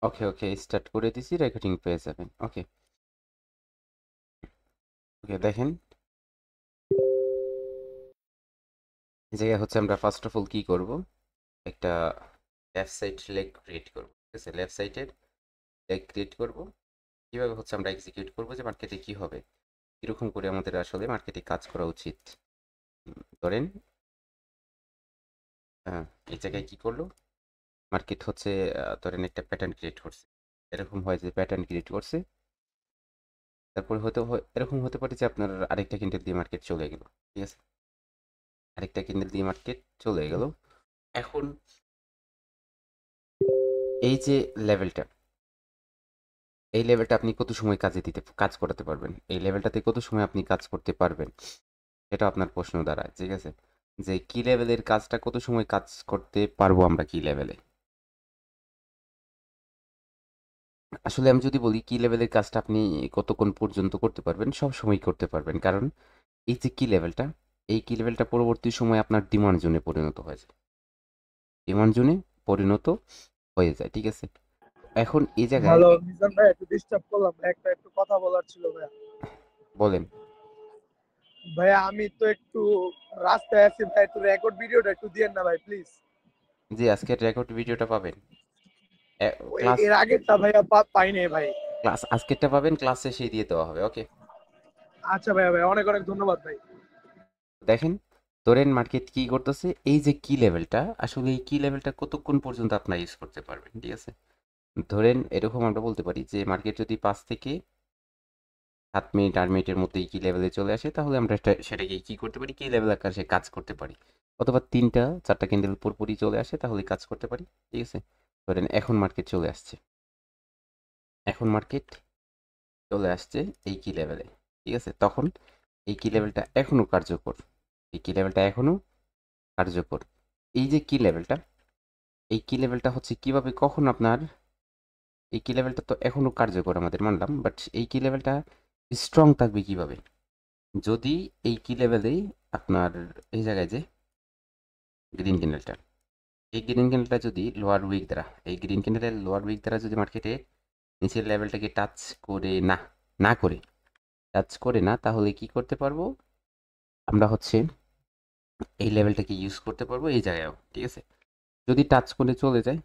ওকে ওকে, start করে দিছি, recording পেয়ে যাবেন। ওকে ওকে, দেখেন এই জায়গায় হচ্ছে আমরা ফার্স্ট অফ অল কি করব, একটা লেফট সাইড লেগ ক্রিয়েট করব। ঠিক আছে, লেফট সাইডের লেগ ক্রিয়েট করব। কিভাবে হচ্ছে আমরা এক্সিকিউট করব যে মার্কেটে কি হবে, কিরকম করে আমাদের আসলে মার্কেটে কাজ করা উচিত। ধরেন এই জায়গায় কি করলো মার্কেট হচ্ছে, ধরেন একটা প্যাটার্ন ক্রিয়েট করছে। এরকম হয় যে প্যাটার্ন ক্রিয়েট করছে, তারপরে হয়তো এরকম হতে পারে যে আপনার আরেকটা ক্যান্ডেল দিয়ে মার্কেট চলে গেল। ঠিক আছে, আরেকটা ক্যান্ডেল দিয়ে মার্কেট চলে গেল। এখন এই যে লেভেলটা, এই লেভেলটা আপনি কত সময় কাজ করাতে পারবেন, এই লেভেলটাতে কত সময় আপনি কাজ করতে পারবেন, এটা আপনার প্রশ্ন দাঁড়ায়। ঠিক আছে, যে কি লেভেলের কাজটা কত সময় কাজ করতে পারবো আমরা কি লেভেলে। আসলে আমি যদি বলি কি লেভেলের কাজটা আপনি কতক্ষণ পর্যন্ত করতে পারবেন, সব সময় করতে পারবেন, কারণ এই যে কি লেভেলটা, এই কি লেভেলটা পরবর্তী সময় আপনার ডিমান্ড জোনে পরিণত হয়ে যায়, ডিমান্ড জোনে পরিণত হয়ে যায়। ঠিক আছে, এখন এই জায়গায় হ্যালো মিজান ভাই, একটু ডিস্টার্ব করলাম, একটা একটু কথা বলার ছিল ভাইয়া। বলেন। ভাইয়া আমি তো একটু রাস্তায় আছি ভাই, একটু রেকর্ড ভিডিওটা একটু দিয়েন না ভাই প্লিজ। জি, আজকের রেকর্ড ভিডিওটা পাবেন। ক্লাস এর আগেরটা ভাইয়া পাই নাই ভাই। ক্লাস আজকেরটা পাবেন, ক্লাস শেষেই দিয়ে দেওয়া হবে। ওকে, আচ্ছা ভাইয়া, ভাই অনেক অনেক ধন্যবাদ ভাই। দেখেন ধরেন মার্কেট কি করতেছে, এই যে কি লেভেলটা, আসলে এই কি লেভেলটা কতক্ষণ পর্যন্ত আপনার ইউজ করতে পারবেন। ঠিক আছে, ধরেন এরকম আমরা বলতে পারি যে মার্কেট যদি 5 থেকে 7 মিনিট 8 মিনিটের মধ্যে এই কি লেভেলে চলে আসে, তাহলে আমরা সেটাকে কি করতে পারি, কি লেভেল আকারে কাজ করতে পারি। অথবা 3টা 4টা ক্যান্ডেল পরপরই চলে আসে, তাহলে কাজ করতে পারি। ঠিক আছে, ধরেন এখন মার্কেট চলে আসছে, এখন মার্কেট চলে আসছে এই কি লেভেলে। ঠিক আছে, তখন এই কি লেভেলটা এখনো কার্যকর, এই কি লেভেলটা এখনো কার্যকর। এই যে কি লেভেলটা, এই কি লেভেলটা হচ্ছে কিভাবে কখন আপনার, এই কি লেভেলটা তো এখনো কার্যকর আমাদের মানলাম, বাট এই কি লেভেলটা স্ট্রং থাকবে কিভাবে, যদি এই কি লেভেলে আপনার এই জায়গায় যে গ্রিন ক্যান্ডেলটা, এই গ্রিন ক্যান্ডেলটা যদি লোয়ার উইক দ্বারা, এই গ্রিন ক্যান্ডেলের লোয়ার উইক দ্বারা যদি মার্কেটে নিচের লেভেলটাকে টাচ করে না, না করে টাচ করে না, তাহলে কি করতে পারবো আমরা হচ্ছে এই লেভেলটাকে ইউজ করতে পারবো এই জায়গায়ও। ঠিক আছে, যদি টাচ করে চলে যায়,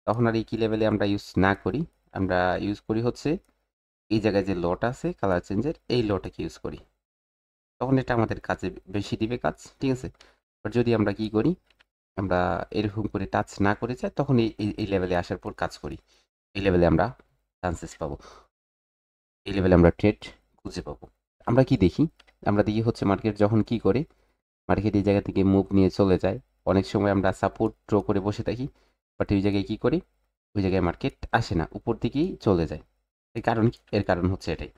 তখন আর এই কি লেভেলে আমরা ইউজ না করি, আমরা ইউজ করি হচ্ছে এই জায়গায় যে লট আছে কালার চেঞ্জের, এই লটাকে ইউজ করি, তখন এটা আমাদের কাজে বেশি দিবে কাজ। ঠিক আছে, বাট যদি আমরা কি করি, আমরা এরকম করে টাচ না করে যাই, তখন এই লেভেলে আসার পর কাজ করি, এই লেভেলে আমরা চান্সেস পাবো, এই লেভেলে আমরা ট্রেড খুঁজে পাবো। আমরা কি দেখি, আমরা দেখি হচ্ছে মার্কেট যখন কি করে, মার্কেট এই জায়গা থেকে মুভ নিয়ে চলে যায়, অনেক সময় আমরা সাপোর্ট ড্র করে বসে থাকি, বাট ওই জায়গায় কি করি, ওই জায়গায় মার্কেট আসে না, উপর দিকেই চলে যায়। এর কারণ কি, এর কারণ হচ্ছে এটাই,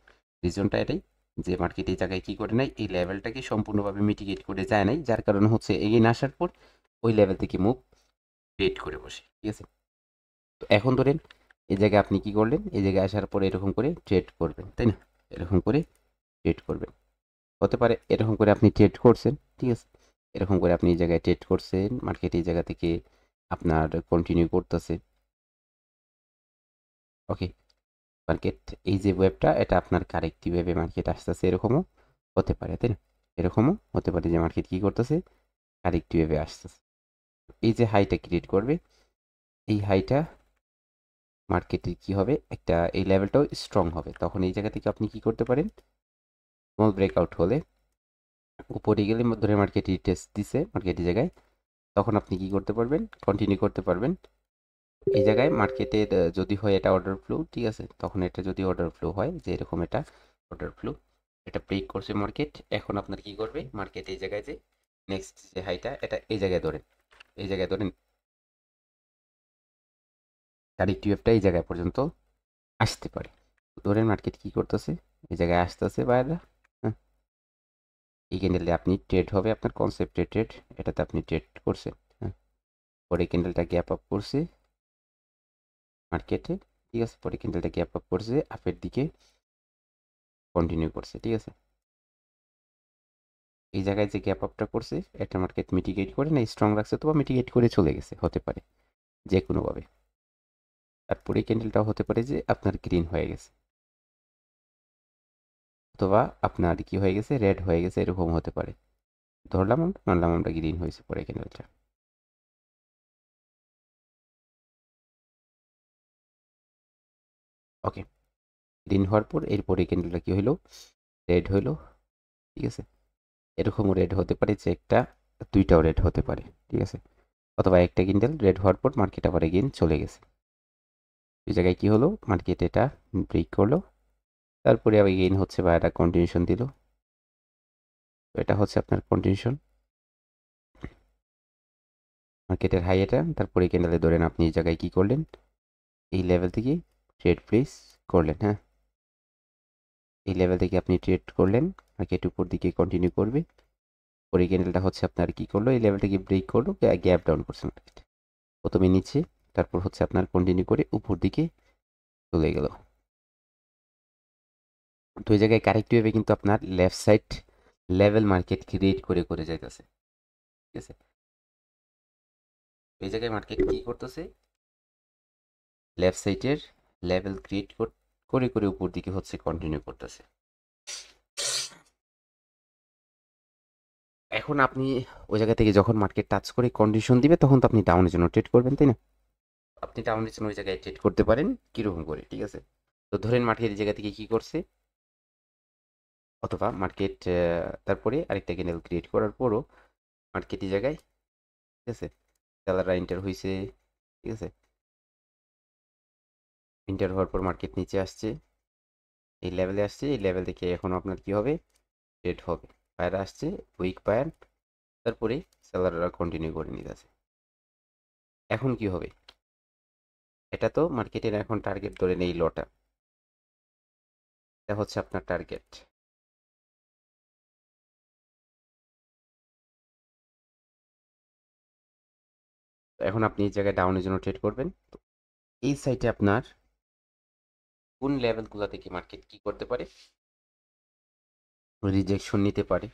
রিজনটা এটাই, যে মার্কেট এই জায়গায় কি করে নাই, এই লেভেলটাকে সম্পূর্ণভাবে মিটিগেট করে যায় নাই, যার কারণে হচ্ছে এগিয়ে না আসার পর ওই লেভেল থেকে মুভ ওয়েট করে বসে। ঠিক আছে, তো এখন ধরেন এই জায়গায় আপনি কি করলেন, এই জায়গায় আসার পরে এরকম করে ট্রেড করবেন, তাই না, এরকম করে ট্রেড করবেন। হতে পারে এরকম করে আপনি ট্রেড করছেন। ঠিক আছে, এরকম করে আপনি এই জায়গায় ট্রেড করছেন, মার্কেট এই জায়গা থেকে আপনার কন্টিনিউ করতেছে। ওকে, মার্কেট এই যে ওয়েবটা, এটা আপনার কারেক্ট ওয়েবে মার্কেট আসতেছে, এরকমও হতে পারে, তাই না, এরকমও হতে পারে যে মার্কেট কি করতেছে, কারেক্ট ওয়েবে আসতেছে। এই যে হাইটা ক্রিয়েট করবে, এই হাইটা মার্কেটের কি হবে, একটা এই লেভেলটাও স্ট্রং হবে, তখন এই জায়গা থেকে আপনি কি করতে পারেন, স্মল ব্রেকআউট হলে উপরে গেলে ধরে মার্কেট রিটেস্ট দিছে, মার্কেট এই জায়গায়, তখন আপনি কি করতে পারবেন, কন্টিনিউ করতে পারবেন। এই জায়গায় মার্কেটের যদি হয় এটা অর্ডার ফ্লো, ঠিক আছে, তখন এটা যদি অর্ডার ফ্লো হয় যে এরকম, এটা অর্ডার ফ্লো, এটা ব্রেক করছে মার্কেট, এখন আপনার কি করবে, মার্কেট এই জায়গায় যে নেক্সট যে হাইটা, এটা এই জায়গায় ধরেন, এই জায়গায় ধরেন কারেক্ট ওয়েভটা এই জায়গায় পর্যন্ত আসতে পারে। ধরেন মার্কেট কি করতেছে, এই জায়গায় আসতেছে বাইরে, হ্যাঁ, এই ক্যান্ডেলে আপনি ট্রেড হবে আপনার কনসেপ্টে ট্রেড, এটাতে আপনি ট্রেড করছেন, হ্যাঁ, পরে ক্যান্ডেলটা গ্যাপ আপ করছে মার্কেটে। ঠিক আছে, পরে ক্যান্ডেলটা গ্যাপ আপ করছে আপের দিকে, কন্টিনিউ করছে। ঠিক আছে, এই জায়গায় যে গ্যাপ আপটা করছে, একটা মার্কেট মিটিগেট করে না স্ট্রং রাখছে, অথবা মিটিগেট করে চলে গেছে, হতে পারে যে কোনোভাবে। তারপরে ক্যান্ডেলটাও হতে পারে যে আপনার গ্রিন হয়ে গেছে, অথবা আপনার কি হয়ে গেছে, রেড হয়ে গেছে, এরকম হতে পারে। ধরলাম আমরা, মানলাম আমরা গ্রিন হয়েছে পরে ক্যান্ডেলটা। ওকে, গ্রিন হওয়ার পর এরপরে ক্যান্ডেলটা কি হইলো, রেড হইলো। ঠিক আছে, এরকমও রেড হতে পারে যে একটা, দুইটাও রেড হতে পারে। ঠিক আছে, অথবা একটা ক্যান্ডেল রেড হওয়ার পর মার্কেট আবার এগেইন চলে গেছে। এই জায়গায় কি হলো, মার্কেট এটা ব্রেক করলো, তারপরে আবার এগেইন হচ্ছে বা একটা কন্টিনিউশন দিল। এটা হচ্ছে আপনার কন্টিনিউশন, মার্কেটের হাই এটা। তারপরে ক্যান্ডেলে ধরেন আপনি এই জায়গায় কি করলেন, এই লেভেল থেকে ট্রেড প্লেস করলেন। হ্যাঁ, এই লেভেল থেকে আপনি ট্রেড করলেন, মার্কেট উপর দিকে কন্টিনিউ করবে। পরে ক্যান্ডেলটা হচ্ছে আপনার কি করলো, এই লেভেলটাকে ব্রেক করলো, গ্যাপ ডাউন করছে মার্কেট, প্রথমে নিচে, তারপর হচ্ছে আপনার কন্টিনিউ করে উপর দিকে চলে গেল। তো এই জায়গায় কারেক্ট ওয়েভে কিন্তু আপনার left side level market create করে করে যাইতেছে। ঠিক আছে, এই জায়গায় মার্কেট কি করতেছে, লেফট সাইডের লেভেল ক্রিয়েট করে করে উপর দিকে হচ্ছে কন্টিনিউ করতেছে। এখন আপনি ওই জায়গা থেকে যখন মার্কেট টাচ করে কন্ডিশন দিবে, তখন তো আপনি ডাউনের জন্য ট্রেড করবেন, তাই না? আপনি ডাউনের জন্য ওই জায়গায় ট্রেড করতে পারেন কিরকম করে। ঠিক আছে, তো ধরেন মার্কেট এই জায়গা থেকে কি করছে, অথবা মার্কেট তারপরে আরেকটা ক্যান্ডেল ক্রিয়েট করার পরও মার্কেট এই জায়গায়, ঠিক আছে, সেলাররা এন্টার হয়েছে। ঠিক আছে, এন্টার হওয়ার পর মার্কেট নিচে আসছে, এই লেভেলে আসছে, এই লেভেল থেকে এখন আপনার কি হবে, ট্রেড হবে। পায়ার আসছে, উইক পায়ার, তারপরে সেলাররা কন্টিনিউ করে নিতেছে। এখন কি হবে, এটা তো মার্কেটের এখন টার্গেট ধরে নেই লটা, এটা হচ্ছে আপনার টার্গেট। এখন আপনি এই জায়গায় ডাউনের জন্য ট্রেড করবেন। তো এই সাইটে আপনার কোন লেভেলগুলো থেকে মার্কেট কি করতে পারে, রিজেকশন নিতে পারে,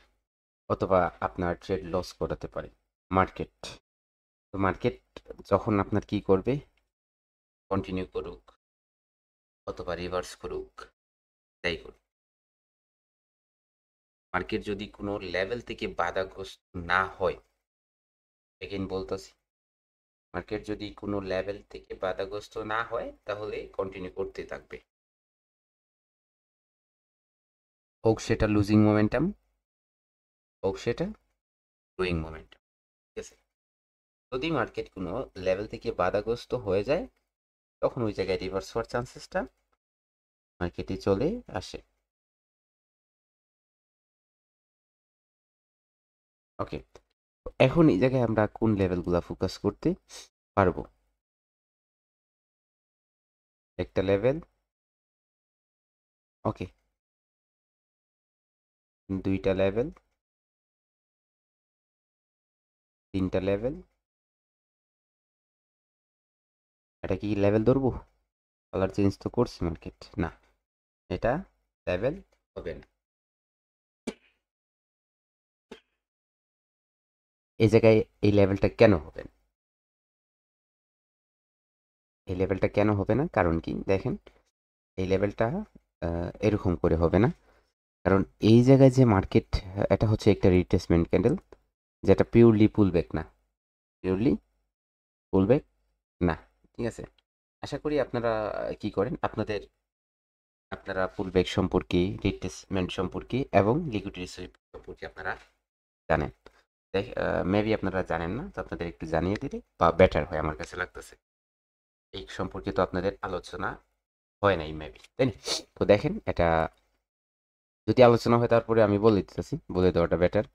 অথবা আপনার ট্রেড লস করাতে পারে মার্কেট। তো মার্কেট যখন আপনার কি করবে, কন্টিনিউ করুক অথবা রিভার্স করুক, তাই করুক, মার্কেট যদি কোনো লেভেল থেকে বাধাগ্রস্ত না হয়, এগেইন বলতেছি, মার্কেট যদি কোনো লেভেল থেকে বাধাগ্রস্ত না হয়, তাহলে কন্টিনিউ করতে থাকবে, হোক সেটা লুজিং মোমেন্টাম, হোক সেটা গ্রোয়িং মোমেন্টাম। ঠিক আছে, যদি মার্কেট কোনো লেভেল থেকে বাধাগ্রস্ত হয়ে যায়, তখন ওই জায়গায় রিভার্স হওয়ার চান্সেসটা মার্কেটে চলে আসে। ওকে, এখন এই জায়গায় আমরা কোন লেভেলগুলো ফোকাস করতে পারবো, একটা লেভেল, ওকে, দুইটা লেভেল, তিনটা লেভেল, এটা কি লেভেল ধরবো, কালার চেঞ্জ তো করছে মার্কেট, না, এটা লেভেল হবে না। এই জায়গায় এই লেভেলটা কেন হবে না, এই লেভেলটা কেন হবে না, কারণ কি দেখেন, এই লেভেলটা এরকম করে হবে না, কারণ এই জায়গায় যে মার্কেট, এটা হচ্ছে একটা রিট্রেসমেন্ট ক্যান্ডেল, যেটা পিওরলি পুলব্যাক না, পিওরলি পুলব্যাক না। ঠিক আছে, আশা করি আপনারা কি করেন, আপনারা পুলব্যাক সম্পর্কে, রিট্রেসমেন্ট সম্পর্কে এবং লিকুইডিটি সুইপ সম্পর্কে আপনারা জানেন। মেবি আপনারা জানেন না, তো আপনাদের একটু জানিয়ে দিলে বা বেটার হয় আমার কাছে লাগতেছে। এই সম্পর্কে তো আপনাদের আলোচনা হয় নাই মেবি, তাই না? তো দেখেন, এটা যদি আলোচনা হয় তারপরে আমি বলে দিতেছি, বলে দেওয়াটা বেটার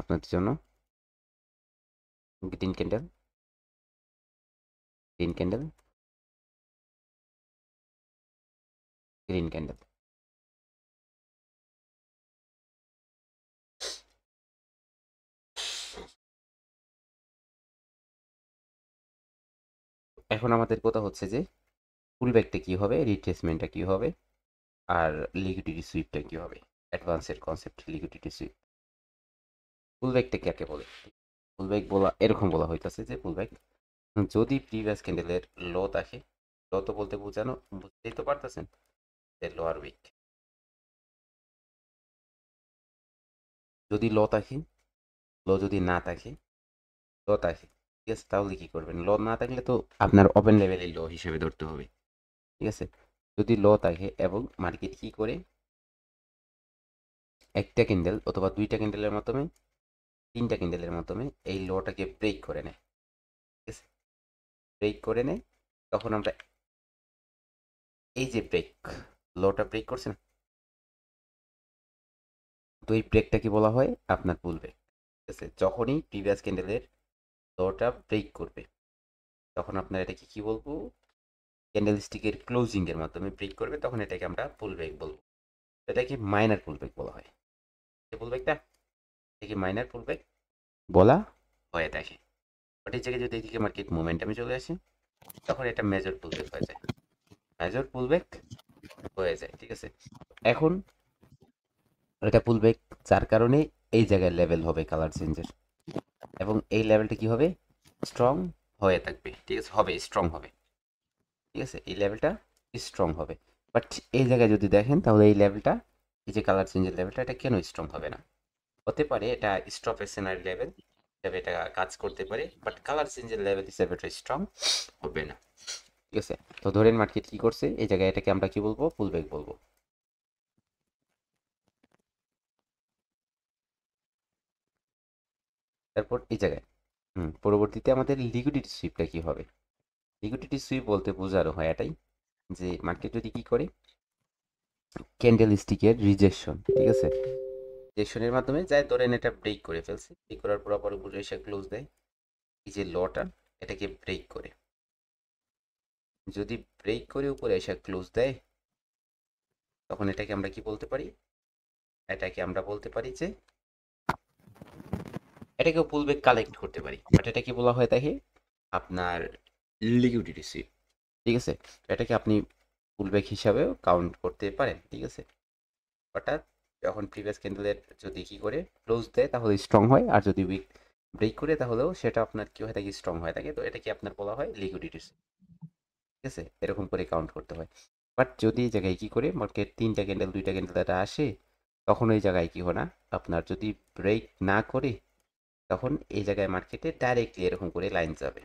আপনাদের জন্য। Green candle, green candle, green candle. এখন আমাদের কথা হচ্ছে যে পুলব্যাকটা কি হবে, রিট্রেসমেন্টটা কি হবে, আর লিকুইডিটি সুইপটা কি হবে, অ্যাডভান্সের কনসেপ্ট লিকুইডিটি সুইপ। পুলব্যাকটা কাকে বলে, পুলব্যাক বলা এরকম বলা হইতাছে যে পুলব্যাক যদি প্রিভিয়াস ক্যান্ডেলের লো থাকে, লো তো বলতে বুঝতেই তো পারতেছেন যে লোয়ার উইক। যদি লো থাকে, লো যদি না থাকে, লো থাকে, ঠিক আছে, তাহলে কি করবেন? লো না থাকলে তো আপনার ওপেন লেভেলে লো হিসেবে ধরতে হবে, ঠিক আছে। যদি লো থাকে এবং মার্কেট কি করে, একটা ক্যান্ডেল অথবা দুইটা ক্যান্ডেলের মাধ্যমে, তিনটা ক্যান্ডেলের মাধ্যমে এই লোটাকে ব্রেক করে নেয়, ঠিক আছে, ব্রেক করে নেয়, তখন আমরা এই যে ব্রেক, লোটা ব্রেক করছে না, তো এই ব্রেকটাকে বলা হয় আপনার পুল ব্রেক, ঠিক আছে। যখনই প্রিভিয়াস ক্যান্ডেলের লোটা ব্রেক করবে, তখন আপনার এটাকে কি বলবো, ক্যান্ডেল স্টিকের ক্লোজিং এর মাধ্যমে ব্রেক করবে, তখন এটাকে আমরা পুল ব্রেক বলবো। এটাকে মাইনার পুল ব্রেক বলা হয়। এই পুল ব্রেকটা, এটাকে মাইনার পুল ব্রেক বলা হয়ে থাকে। বাট এই জায়গায় যদি এদিকে মার্কেট মোমেন্টামে চলে আসে, তখন এটা মেজর পুল ব্রেক হয়ে যায়, মেজর পুল ব্রেক হয়ে যায়, ঠিক আছে। এখন এটা পুল ব্রেক, যার কারণে এই জায়গায় লেভেল হবে কালার চেঞ্জের, এবং এই লেভেলটা কি হবে, স্ট্রং হয়ে থাকবে, ঠিক আছে, হবে স্ট্রং হবে, ঠিক আছে, এই লেভেলটা স্ট্রং হবে। বাট এই জায়গায় যদি দেখেন তাহলে এই লেভেলটা, এই যে কালার চেঞ্জের লেভেলটা, এটা কেন স্ট্রং হবে না? হতে পারে এটা স্টপ এসএনআর লেভেল হিসাবে এটা কাজ করতে পারে, বাট কালার চেঞ্জের লেভেল হিসাবে এটা স্ট্রং হবে না, ঠিক আছে। তো ধরেন মার্কেট কি করছে, এই জায়গায় এটাকে আমরা কি বলবো, পুল ব্যাক বলবো। তারপর এই জায়গায় পরবর্তীতে আমাদের লিকুইডিটি সুইপটা কি হবে? লিকুইডিটি সুইপ বলতে বোঝানো হয় এটাই, যে মার্কেট যদি কি করে, ক্যান্ডেল স্টিকের রিজেকশন, ঠিক আছে, রিজেকশনের মাধ্যমে যায়, ধরেন এটা ব্রেক করে ফেলছে, ব্রেক করার পর আবার উপরে এসে ক্লোজ দেয়, এই যে লটা, এটাকে ব্রেক করে, যদি ব্রেক করে উপরে এসে ক্লোজ দেয়, তখন এটাকে আমরা কি বলতে পারি, এটাকে আমরা বলতে পারি যে এটাকেও পুলব্যাক কালেক্ট করতে পারি, বাট এটাকে বলা হয় থাকে আপনার লিকুইডিটি সুইপ, ঠিক আছে। এটাকে আপনি পুলব্যাক হিসাবেও কাউন্ট করতে পারেন, ঠিক আছে। অর্থাৎ যখন প্রিভিয়াস ক্যান্ডেলের যদি কি করে ক্লোজ দেয় তাহলে স্ট্রং হয়, আর যদি উইক ব্রেক করে তাহলেও সেটা আপনার কি হয়ে থাকে, স্ট্রং হয়ে থাকে, তো এটাকে আপনার বলা হয় লিকুইডিটি সুইপ, ঠিক আছে, এরকম করে কাউন্ট করতে হয়। বাট যদি এই জায়গায় কি করে মার্কেট তিনটা ক্যান্ডেল দুইটা ক্যান্ডেল এটা আসে, তখন ওই জায়গায় কি হয় না, আপনার যদি ব্রেক না করে, তখন এই জায়গায় মার্কেটে ডাইরেক্টলি এরকম করে লাইন যাবে,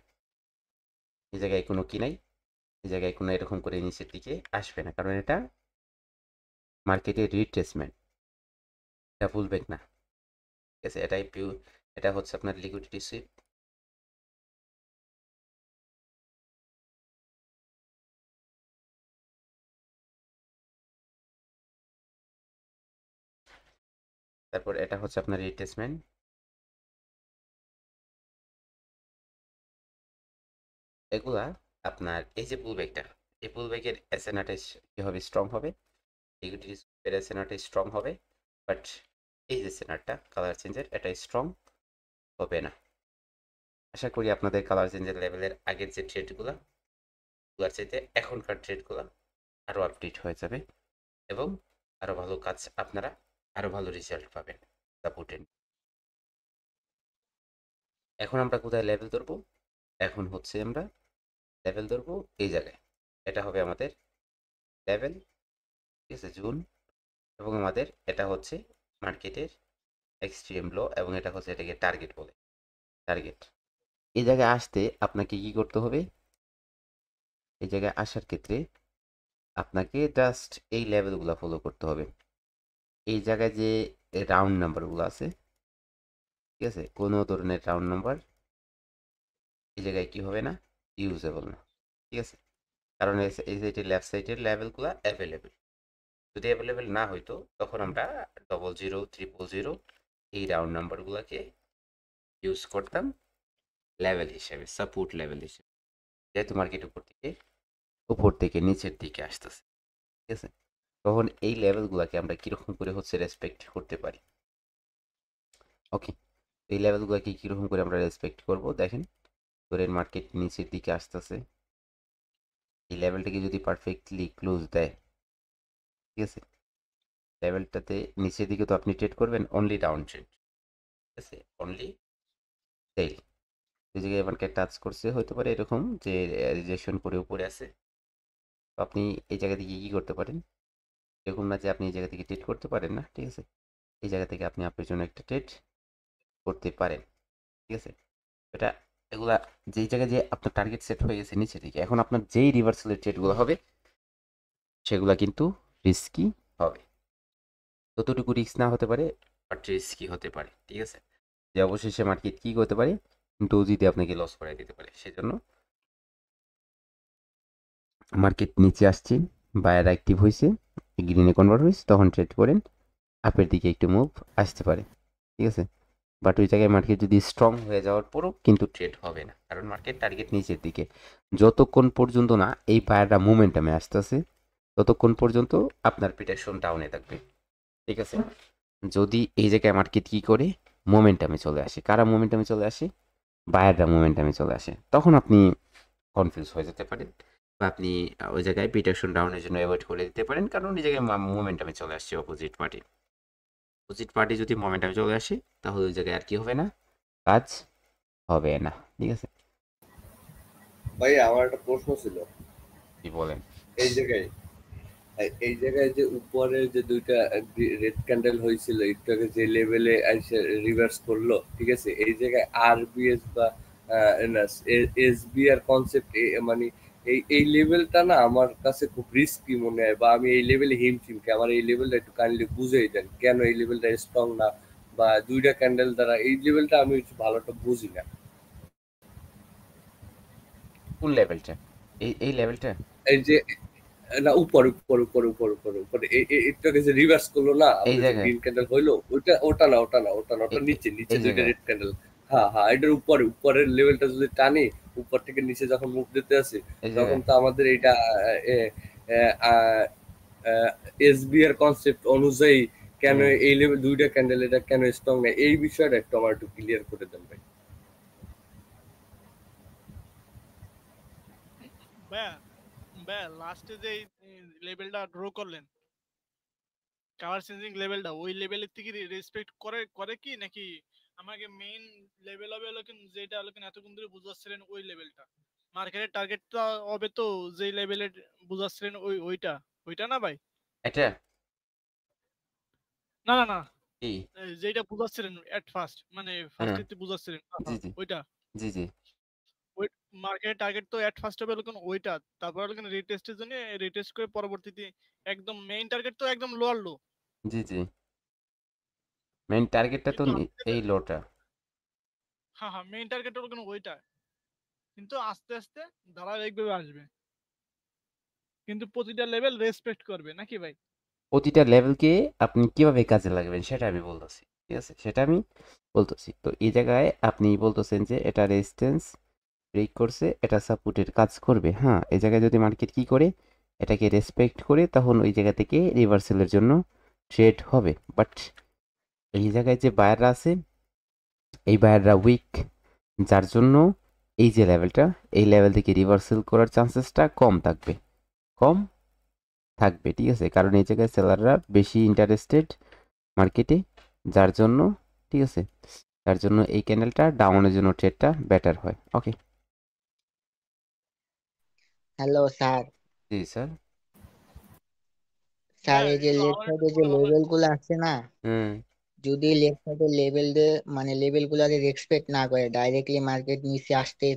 এই জায়গায় কোনো কি নাই, এই জায়গায় কোনো এরকম করে নিচের দিকে আসবে না, কারণ এটা মার্কেটের রিট্রেসমেন্ট, এটা পুলব্যাক না, ঠিক আছে। এটা হচ্ছে আপনার লিকুইডিটি সুইপ। তারপর এটা হচ্ছে আপনার রিট্রেসমেন্ট। এগুলা আপনার এই যে পুলব্যাকটা, এই পুলব্যাকের এসএনআরটা কি হবে, স্ট্রং হবে, লিকুইডিটি সুইপের এসএনআরটা স্ট্রং হবে, বাট এই যে এসএনআরটা কালার চেঞ্জের, এটা স্ট্রং হবে না। আশা করি আপনাদের কালার চেঞ্জের লেভেলের আগের যে ট্রেডগুলো, ওগুলোর চাইতে এখনকার ট্রেডগুলো আরও আপডেট হয়ে যাবে, এবং আরও ভালো কাজ আপনারা, আরও ভালো রেজাল্ট পাবেন সাপোর্টেড। এখন আমরা কোথায় লেভেল ধরবো, এখন হচ্ছে আমরা লেভেল ধরবো এই জায়গায়, এটা হবে আমাদের লেভেল, ঠিক আছে, জুন, এবং আমাদের এটা হচ্ছে মার্কেটের এক্সট্রিম লো, এবং এটা হচ্ছে এটাকে টার্গেট বলে, টার্গেট। এই জায়গায় আসতে আপনাকে কি করতে হবে, এই জায়গায় আসার ক্ষেত্রে আপনাকে জাস্ট এই লেভেলগুলো ফলো করতে হবে, এই জায়গায় যে রাউন্ড নাম্বারগুলো আছে, ঠিক আছে, কোনো ধরনের রাউন্ড নাম্বার এই জায়গায় কি হবে না, ইউজেবল না, ঠিক আছে, কারণ এই যে লেফট সাইডের লেভেলগুলো অ্যাভেলেবেল, যদি অ্যাভেলেবেল না হইতো তখন আমরা 00 000 এই রাউন্ড নাম্বারগুলোকে ইউজ করতাম লেভেল হিসেবে, সাপোর্ট লেভেল হিসেবে, যেহেতু মার্কেট উপর থেকে নিচের দিকে আসতেছে, ঠিক আছে। তখন এই লেভেলগুলোকে আমরা কিরকম করে হচ্ছে রেসপেক্ট করতে পারি, ওকে। এই লেভেলগুলোকে কিরকম করে আমরা রেসপেক্ট করব, দেখেন, ধরেন মার্কেট নিচের দিকে আসতেছে, এই লেভেলটাকে যদি পারফেক্টলি ক্লোজ দেয়, ঠিক আছে, লেভেলটাতে নিচের দিকে তো আপনি ট্রেড করবেন অনলি ডাউন ট্রেড, ঠিক আছে, অনলি সেল, এই জায়গায় মার্কেট টাচ করছে, হতে পারে এরকম যে রিজেকশন করে উপরে আছে, তো আপনি এই জায়গা থেকে কি করতে পারেন, দেখুন না যে আপনি এই জায়গা থেকে ট্রেড করতে পারেন না, ঠিক আছে, এই জায়গা থেকে আপনি আপনার জন্য একটা ট্রেড করতে পারেন, ঠিক আছে। এটা এগুলা যেই জায়গায় যে আপনার টার্গেট সেট হয়ে গেছে নিচে থেকে, এখন আপনার যেই রিভার্সালের ট্রেডগুলো হবে সেগুলা কিন্তু রিস্কি হবে, ততটুকু রিস্ক না হতে পারে বাট রিস্কি হতে পারে, ঠিক আছে। যে অবশেষে মার্কেট কি করতে পারে, ডোজি দিয়ে আপনাকে লস করাই দিতে পারে। সেজন্য মার্কেট নিচে আসছে, বায়ার অ্যাক্টিভ হয়েছে, গ্রিনে কনভার্ট হয়েছে, তখন ট্রেড করেন, আপের দিকে একটু মুভ আসতে পারে, ঠিক আছে। বাট ওই জায়গায় মার্কেট যদি স্ট্রং হয়ে যাওয়ার পরও কিন্তু ট্রেড হবে না, কারণ মার্কেট টার্গেট নিচের দিকে। যতক্ষণ পর্যন্ত না এই বায়াররা মোমেন্টামে আসতেছে ততক্ষণ পর্যন্ত আপনার প্রিটেকশন ডাউনে থাকবে, ঠিক আছে। যদি এই জায়গায় মার্কেট কি করে মোমেন্টামে চলে আসে, কারা মোমেন্টামে চলে আসে, বায়াররা মোমেন্টামে চলে আসে, তখন আপনি কনফিউজ হয়ে যেতে পারেন বা আপনি ওই জায়গায় প্রিটেকশন ডাউনের জন্য অ্যাভয়েড করে দিতে পারেন, কারণ ওই জায়গায় মোমেন্টামে চলে আসছে অপোজিট পার্টি যদি মোমেন্টামে চলে আসে তাহলে ওই জায়গায় আর কি হবে না, কাজ হবে না, ঠিক আছে। ভাই আমার একটা প্রশ্ন ছিল কি বলেন? এই জায়গায় এই জায়গায় যে উপরে যে দুইটা রেড ক্যান্ডেল হয়েছিল একটু যে লেভেলে এসে রিভার্স করলো, ঠিক আছে, এই জায়গায় আরবিএস বা এসবিআর কনসেপ্ট মানে এই লেভেলটা না আমার কাছে খুব রিস্কি মনে হয়, বা আমি এই লেভেলে হিমশিম খাই। আমার এই লেভেলটা একটু কাইন্ডলি বুঝেই দেন কেন এই লেভেলটা স্ট্রং না, বা দুইটা ক্যান্ডেল দ্বারা এই লেভেলটা আমি ভালোটা বুঝি না। কোন লেভেলটা? এই লেভেলটা? এই যে না, উপর এটাকে যে রিভার্স করলো না, এই আপনি যে জায়গায় গ্রিন ক্যান্ডেল হইলো, ওটা না, ওটা এ- এ- নিচে নিচে এই দুইটা জায়গায় রেড ক্যান্ডেল। হ্যাঁ হ্যাঁ, এটার উপরের লেভেলটা যদি টানি, উপর থেকে নিচে যখন মুভ দিতে আসে, এই তখন জায়গায় তো আমাদের এটা এসবি এর কনসেপ্ট অনুযায়ী কেন হুম এই লেভেল দুইটা ক্যান্ডেল এটা কেন স্ট্রং না, এই বিষয়টা একটু আমার একটু ক্লিয়ার করে দেন ভাই। ভাইয়া, ভাইয়া লাস্টে যে লেভেলটা ড্র করলেন, কালার চেঞ্জিং লেভেলটা, ওই লেভেলের থেকে রেসপেক্ট করে করে কি নাকি আমাকে মেইন লেভেল হবে হলো যেটা হলো এতক্ষণ ধরে বুঝাচ্ছিলেন ওই লেভেলটা, মার্কেটের টার্গেটটা হবে তো যেই লেভেলের বুঝাচ্ছিলেন ওইটা ওইটা না ভাই? এটা না না না, কি? যেটা বুঝাচ্ছিলেন এট ফার্স্ট, মানে হ্যাঁ, ফার্স্টে বুঝাচ্ছিলেন, জি জি ওইটা। জি জি ওই মার্কেটের টার্গেট তো এট ফার্স্ট হবে হলো ওইটা, তারপর হলো রিটেস্টের জন্য রিটেস্ট করে পরবর্তীতে একদম মেইন টার্গেট তো একদম লোয়ার লো। জি জি মেইন টার্গেটটা তো কিন্তু আস্তে এই লোটা। হ্যাঁ হ্যাঁ, মেইন টার্গেট হলো ওইটা, কিন্তু আস্তে আস্তে ধারাবাহিকভাবে আসবে, কিন্তু প্রতিটা লেভেল রেসপেক্ট করবে নাকি ভাই? প্রতিটা লেভেলকে আপনি কিভাবে কাজে লাগাবেন সেটা আমি বলতেছি, ঠিক আছে, সেটা আমি বলতেছি। তো এই জায়গায় আপনি বলতেছেন যে এটা রেজিস্ট্যান্স ব্রেক করছে, এটা সাপোর্টের কাজ করবে, হ্যাঁ, এই জায়গায় যদি মার্কেট কি করে এটাকে রেসপেক্ট করে তখন ওই জায়গা থেকে রিভার্সালের জন্য ট্রেড হবে। বাট এই জায়গায় যে বায়াররা আছে এই বায়াররা উইক, যার জন্য এই যে লেভেলটা, এই লেভেল থেকে রিভার্সাল করার চান্সেসটা কম থাকবে, ঠিক আছে, কারণ এই জায়গায় সেলাররা বেশি ইন্টারেস্টেড মার্কেটে, যার জন্য, ঠিক আছে, তার জন্য এই ক্যান্ডেলটা ডাউনের জন্য ট্রেডটা বেটার হয়। ওকে। Hello sir. জি স্যার। স্যার ভাইয়া এই যে একটু লেফট আমার একটু সাইডে যে বলে ভালো লেভেল গুলো আছে না, হুম যদি লেফট সাইডে লেভেল মানে লেভেল গুলাকে রেসপেক্ট না করে ডাইরেক্টলি মার্কেট নিচে আসতেই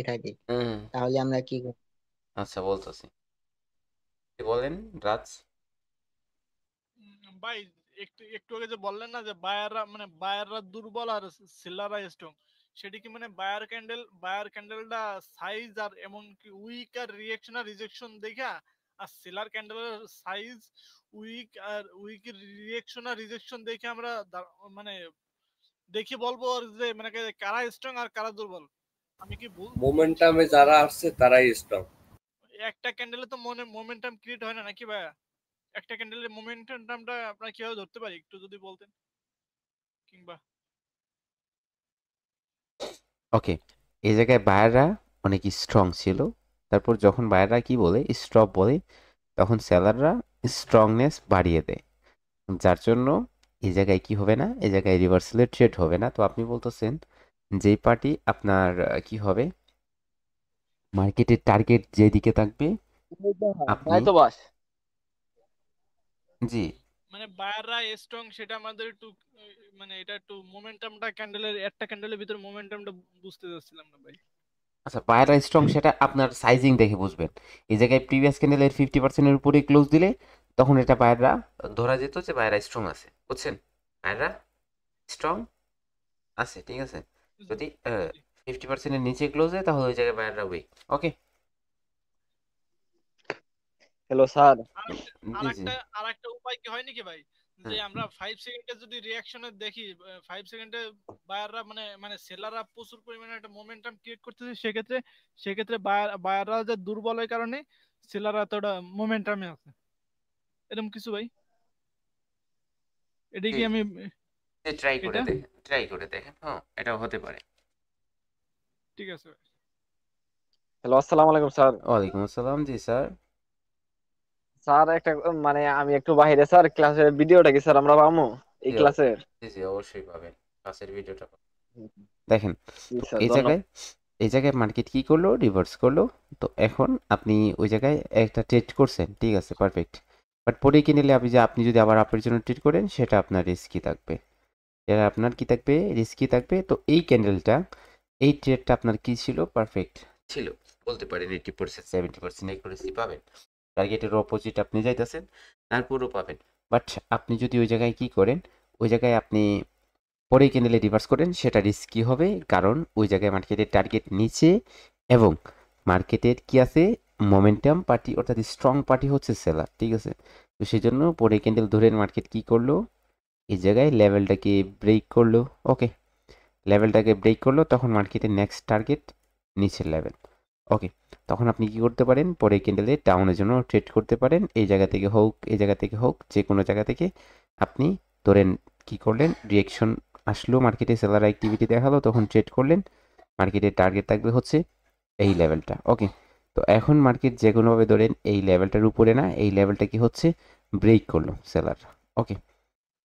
থাকে, হুম তাহলে আমরা কি করব? আচ্ছা বলতেছি, কি বলেন রাজ? ভাই, একটু একটু আগে যে বললেন না যে বায়াররা দুর্বল আর সেলাররা স্ট্রং, সেটা কি মানে বায়ার ক্যান্ডেলটা সাইজ আর এমনকি উইক আর রিঅ্যাকশন আর রিজেকশন দেখা, আর সেলার ক্যান্ডেলের সাইজ উইক রিঅ্যাকশন আর রিজেকশন দেখে আমরা মানে দেখে বলবো আর যে মানে কারা স্ট্রং আর কারা দুর্বল? আমি কি ঠিক মোমেন্টামে বলছি? যারা আসছে তারাই স্ট্রং। একটা ক্যান্ডেলে তো মোমেন্টাম ক্রিয়েট হয় না নাকি ভাইয়া? একটা ক্যান্ডেলের মোমেন্টামটা আপনারা কিভাবে ধরতে পারি একটু যদি বলতেন, কিংবা ওকে, এই জায়গায় বায়াররা অনেক স্ট্রং ছিল, তারপর যখন বায়াররা কি বলে স্টপ বলে তখন সেলাররা স্ট্রংনেস বাড়িয়ে দেয়, যার জন্য এই জায়গায় কি হবে না, এই জায়গায় রিভার্সালের ট্রেড হবে না। তো আপনি বলতেছেন যেই পার্টি আপনার কি হবে, মার্কেটের টার্গেট যেদিকে থাকবে আপনি তাই তো বাস। জি মানে বায়াররা স্ট্রং সেটা আমাদের একটু মানে এটা একটু মোমেন্টামটা ক্যান্ডেলের একটা ক্যান্ডেলের ভিতর মোমেন্টামটা বুঝতে চাচ্ছিলাম না ভাই। আচ্ছা বায়াররা স্ট্রং সেটা আপনার সাইজিং দেখে বুঝবেন। এই জায়গায় প্রিভিয়াস ক্যান্ডেলের 50%-এর উপরে ক্লোজ দিলে তখন এটা বায়াররা ধরা যেত যে বায়াররা স্ট্রং আছে, বুঝছেন? বায়াররা স্ট্রং আছে, ঠিক আছে। জি যদি জি। 50%-এর নিচে ক্লোজ হয় তাহলে ওই জায়গায় বায়াররা উইক। Okay hello sir. জি জি আর একটা উপায় কি হয় নাকি ভাই, যে হুম, আমরা 5 সেকেন্ডে যদি রিয়াকশনে দেখি 5 সেকেন্ডে বায়াররা মানে সেলাররা প্রচুর পরিমাণে একটা মোমেন্টাম ক্রিয়েট করতেছে, সেক্ষেত্রে বায়াররা যে দুর্বলের কারণে সেলাররা এতটা মোমেন্টামে আছে, এরকম কিছু ভাই? এটা জি কি আমি ট্রাই করে এটা দেখেন, ট্রাই করে দেখেন, হ্যাঁ এটাও হতে পারে। ঠিক আছে ভাই। হ্যালো, আসসালামু আলাইকুম স্যার। ওয়ালাইকুম আসসালাম, জি স্যার। স্যার একটা মানে আমি একটু বাইরে স্যার, ক্লাসের ভিডিওটা কি স্যার আমরা পাবো এই জি ক্লাসের? জি জি অবশ্যই পাবেন, ক্লাসের ভিডিওটা পাবেন। দেখেন, জি তো স্যার, এই ধন্যবাদ। জায়গায় মার্কেট কি করলো, রিভার্স করলো। তো এখন আপনি ওই জায়গায় একটা ট্রেড করছেন, ঠিক আছে, পারফেক্ট। বাট পরে কি নিলে আপনি যদি আবার আপনার জন্য ট্রেড করেন সেটা আপনার রিস্কি থাকবে, এটা আপনার কি থাকবে, রিস্কি থাকবে। তো এই ক্যান্ডেলটা, এই ট্রেডটা আপনার কি ছিল, পারফেক্ট ছিল বলতে পারেন। 80% 70% একুরেসি পাবেন। টার্গেটের অপোজিট আপনি যাইতেছেন, তারপরও পাবেন। বাট আপনি যদি ওই জায়গায় কি করেন, ওই জায়গায় আপনি পরেই ক্যান্ডেলে রিভার্স করেন, সেটা রিস্কি হবে। কারণ ওই জায়গায় মার্কেটের টার্গেট নিচে এবং মার্কেটের কি আছে, মোমেন্টাম পার্টি অর্থাৎ স্ট্রং পার্টি হচ্ছে সেলার, ঠিক আছে। তো সেই জন্য পরে ক্যান্ডেল ধরে মার্কেট কি করলো, এই জায়গায় লেভেলটাকে ব্রেক করলো। ওকে, লেভেলটাকে ব্রেক করলো, তখন মার্কেটের নেক্সট টার্গেট নিচের লেভেল। ওকে, তখন আপনি কি করতে পারেন, পরে ক্যান্ডেলে ডাউনের জন্য ট্রেড করতে পারেন। এই জায়গা থেকে হোক, এই জায়গা থেকে হোক, যে কোনো জায়গা থেকে আপনি ধরেন কি করলেন, রিয়েকশন আসলো, মার্কেটে সেলার অ্যাক্টিভিটি দেখালো, তখন ট্রেড করলেন। মার্কেটের টার্গেট থাকবে হচ্ছে এই লেভেলটা। ওকে, তো এখন মার্কেট যে কোনোভাবে ধরেন এই লেভেলটার উপরে না, এই লেভেলটা কি হচ্ছে, ব্রেক করলো সেলার। ওকে,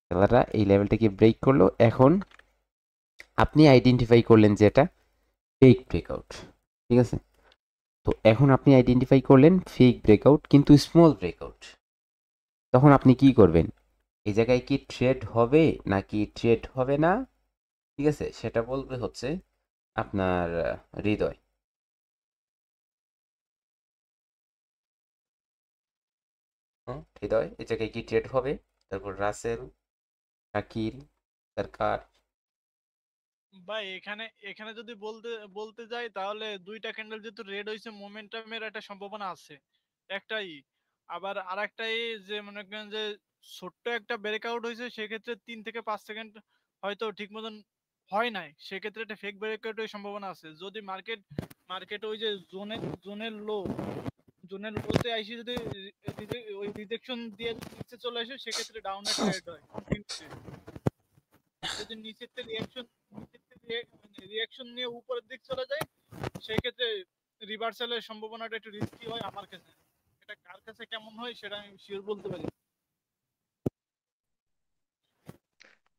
সেলাররা এই লেভেলটাকে ব্রেক করলো। এখন আপনি আইডেন্টিফাই করলেন যে এটা ফেক ব্রেকআউট, ঠিক আছে। তো এখন আপনি আইডেন্টিফাই করলেন ফেক ব্রেকআউট, কিন্তু স্মল ব্রেকআউট। তখন আপনি কি করবেন, এই জায়গায় কি ট্রেড হবে নাকি ট্রেড হবে না, ঠিক আছে, সেটা বলবে হচ্ছে আপনার হৃদয়। হ্যাঁ হৃদয়, এই জায়গায় কি ট্রেড হবে, তারপর রাসেল, শাকিল, সরকার। ভাই এখানে এখানে যদি বলতে বলতে যাই তাহলে দুইটা ক্যান্ডেল যেহেতু রেড হয়েছে, মোমেন্টামের একটা সম্ভাবনা আছে একটাই। আবার আরেকটাই যে মনে করেন যে ছোট্ট একটা ব্রেকআউট হয়েছে, সেক্ষেত্রে 3 থেকে 5 সেকেন্ড হয়তো ঠিক মতন হয় নাই, সেক্ষেত্রে একটা ফেক ব্রেকআউটের সম্ভাবনা আছে। যদি মার্কেট ওই যে জোনের লোতে আইসি যদি ওই রিজেকশন দিয়ে নিচে চলে আসে, সেক্ষেত্রে ডাউনে ট্রেড হয় কন্টিনিউসলি। যদি রিয়াকশন নিয়ে উপরের দিক চলে যায়, সেই ক্ষেত্রে রিভার্সালের সম্ভাবনাটা একটু রিস্কি হয় আমার কাছে। এটা কার কাছে কেমন হয় সেটা আমি শিওর বলতে পারি,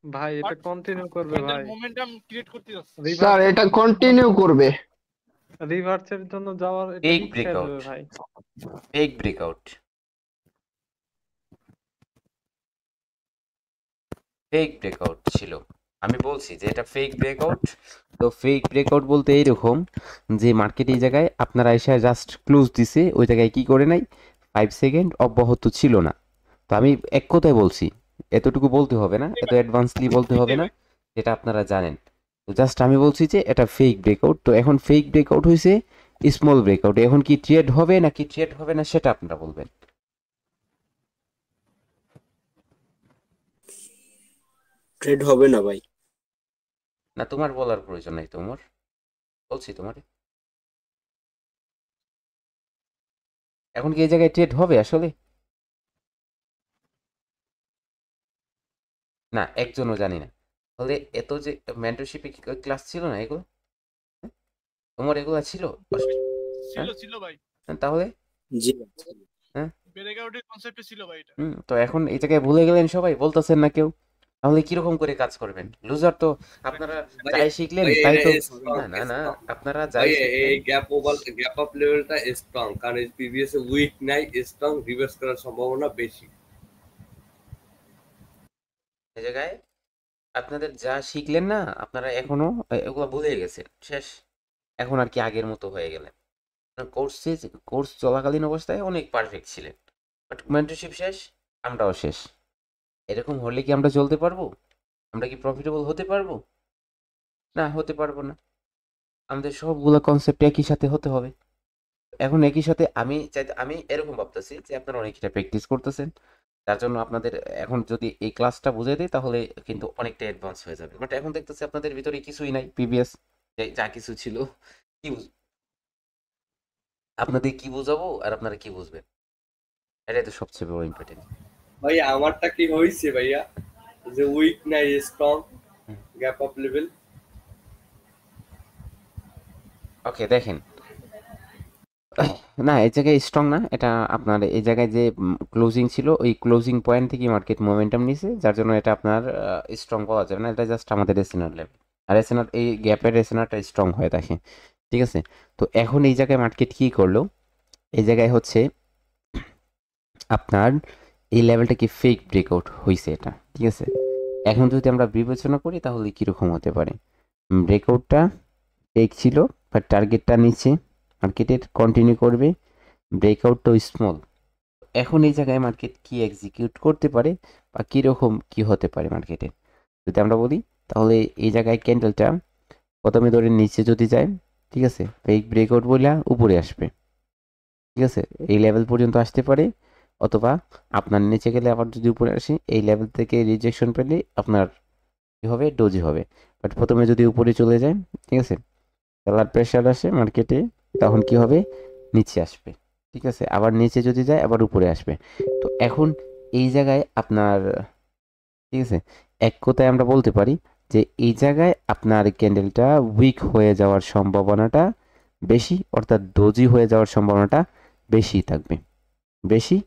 ভাই এটা বাট কন্টিনিউ করবে ক্যান্ডেল ভাই। মোমেন্টাম ক্রিয়েট করতে যাচ্ছে। স্যার রিভার্সের এটা জন্য কন্টিনিউ করবে। রিভার্সের জন্য যাওয়ার এটা ফেক রিস্ক হয়ে ব্রেকআউট, যাবে ভাই। ফেক ব্রেকআউট, ফেক ব্রেকআউট ছিল। আমি বলছি যে এটা ফেক ব্রেকআউট। তো ফেক ব্রেকআউট বলতে এইরকম যে মার্কেট এই জায়গায় আপনারা এসে জাস্ট ক্লোজ দিছে, ওই জায়গায় কি করে নাই, 5 সেকেন্ড অব্যাহত ছিল না। তো আমি এক কথায় বলছি, এতটুকু বলতে হবে না, এত অ্যাডভান্সলি বলতে হবে এটাই না, ভাই। যেটা আপনারা জানেন। তো জাস্ট আমি বলছি যে এটা ফেক ব্রেকআউট। তো এখন ফেক ব্রেকআউট হয়েছে স্মল ব্রেকআউট, এখন কি ট্রেড হবে নাকি ট্রেড হবে না সেটা আপনারা বলবেন। ট্রেড হবে না ভাই। না তোমার বলার প্রয়োজন নাই, তোমার বলছি তোমার, এখন কি এই জায়গায় ট্রেড হবে আসলে? না একজনও জানি না। তাহলে এত যে মেন্টরশিপে ক্লাস ছিল না এগুলো, হ্যাঁ? তোমার এগুলো ছিল ছিল হ্যাঁ ছিল ভাই, তাহলে জি হ্যাঁ ব্রেকআউটের কনসেপ্টে ছিল ভাই এটা। তো এখন এই জায়গায় ভুলে গেলেন সবাই, বলতেছেন না কেউ। তাহলে কিরকম করে কাজ করবেন? লুজার তো আপনারা ভাই যাই শিখলেন ভাই তাই এটা তো। স্ট্রং না না না, স্ট্রং আপনারা যাই ভাই শিখলেন। এই গ্যাপ আপ লেভেলটা স্ট্রং, কারণ প্রিভিয়াস উইক নাই, স্ট্রং, রিভার্স করার সম্ভাবনা বেশি। এই জায়গায় আপনাদের যা শিখলেন না, আপনারা এখনো এগুলো ভুলে গেছেন, শেষ। এখন আর কি আগের মতো হয়ে গেলেন। কোর্সে কোর্স চলাকালীন অবস্থায় অনেক পারফেক্ট ছিলেন, বাট মেন্টরশিপ শেষ, আমরাও শেষ। এরকম হলে কি আমরা চলতে পারবো? আমরা কি প্রফিটেবল হতে পারবো? না, হতে পারবো না। আমাদের সবগুলো কনসেপ্ট একই সাথে হতে হবে। এখন একই সাথে আমি এরকম ভাবতেছি যে আপনারা অনেকটা প্র্যাকটিস করতেছেন, তার জন্য আপনাদের এখন যদি এই ক্লাসটা বুঝিয়ে দিই তাহলে কিন্তু অনেকটা অ্যাডভান্স হয়ে যাবে। বাট এখন দেখতেছি আপনাদের ভিতরে কিছুই নাই, প্রিভিয়াস যা কিছু ছিল। কি আপনাদের কি বোঝাবো আর আপনারা কি বুঝবেন, এটাই তো সবচেয়ে বড় ইম্পর্টেন্ট। ভাই আমারটা কি হয়েছে ভাইয়া, যে উইক নাই স্ট্রং, গ্যাপ আপ লেভেল? ওকে, দেখেন। না, এই জায়গায় স্ট্রং না, এটা আপনার এই জায়গায় যে ক্লোজিং ছিল ওই ক্লোজিং পয়েন্ট থেকে মার্কেট মোমেন্টাম নিছে, যার জন্য এটা আপনার স্ট্রং বলা যাবে না, এটা জাস্ট আমাদের এসএনআর লেভেল। আর এসএনআর এই গ্যাপের এসএনআরটা স্ট্রং হয়ে থাকে, ঠিক আছে? তো এখন এই জায়গায় মার্কেট কি করলো, এই জায়গায় হচ্ছে আপনার এই লেভেলটা কি ফেক ব্রেকআউট হয়েছে, এটা ঠিক আছে? এখন যদি আমরা বিবেচনা করি তাহলে কীরকম হতে পারে, ব্রেকআউটটা ফেক ছিল বাট টার্গেটটা নিচে, মার্কেটের কন্টিনিউ করবে, ব্রেকআউটটাও স্মল। এখন এই জায়গায় মার্কেট কি এক্সিকিউট করতে পারে বা কীরকম কি হতে পারে মার্কেটে যদি আমরা বলি, তাহলে এই জায়গায় ক্যান্ডেলটা প্রথমে ধরে নিচে যদি যায়, ঠিক আছে, ফেক ব্রেকআউট বলে উপরে আসবে, ঠিক আছে, এই লেভেল পর্যন্ত আসতে পারে, অথবা আপনার নিচে গেলে আবার যদি উপরে আসে এই লেভেল থেকে রিজেকশন পেলে আপনার কি হবে, ডোজি হবে। বাট প্রথমে যদি উপরে চলে যায়, ঠিক আছে, সেলার প্রেশার আসে মার্কেটে, তখন কি হবে, নিচে আসবে, ঠিক আছে, আবার নিচে যদি যায় আবার উপরে আসবে। তো এখন এই জায়গায় আপনার, ঠিক আছে, এক কথায় আমরা বলতে পারি যে এই জায়গায় আপনার ক্যান্ডেলটা উইক হয়ে যাওয়ার সম্ভাবনাটা বেশি, অর্থাৎ ডোজি হয়ে যাওয়ার সম্ভাবনাটা বেশি থাকবে, বেশি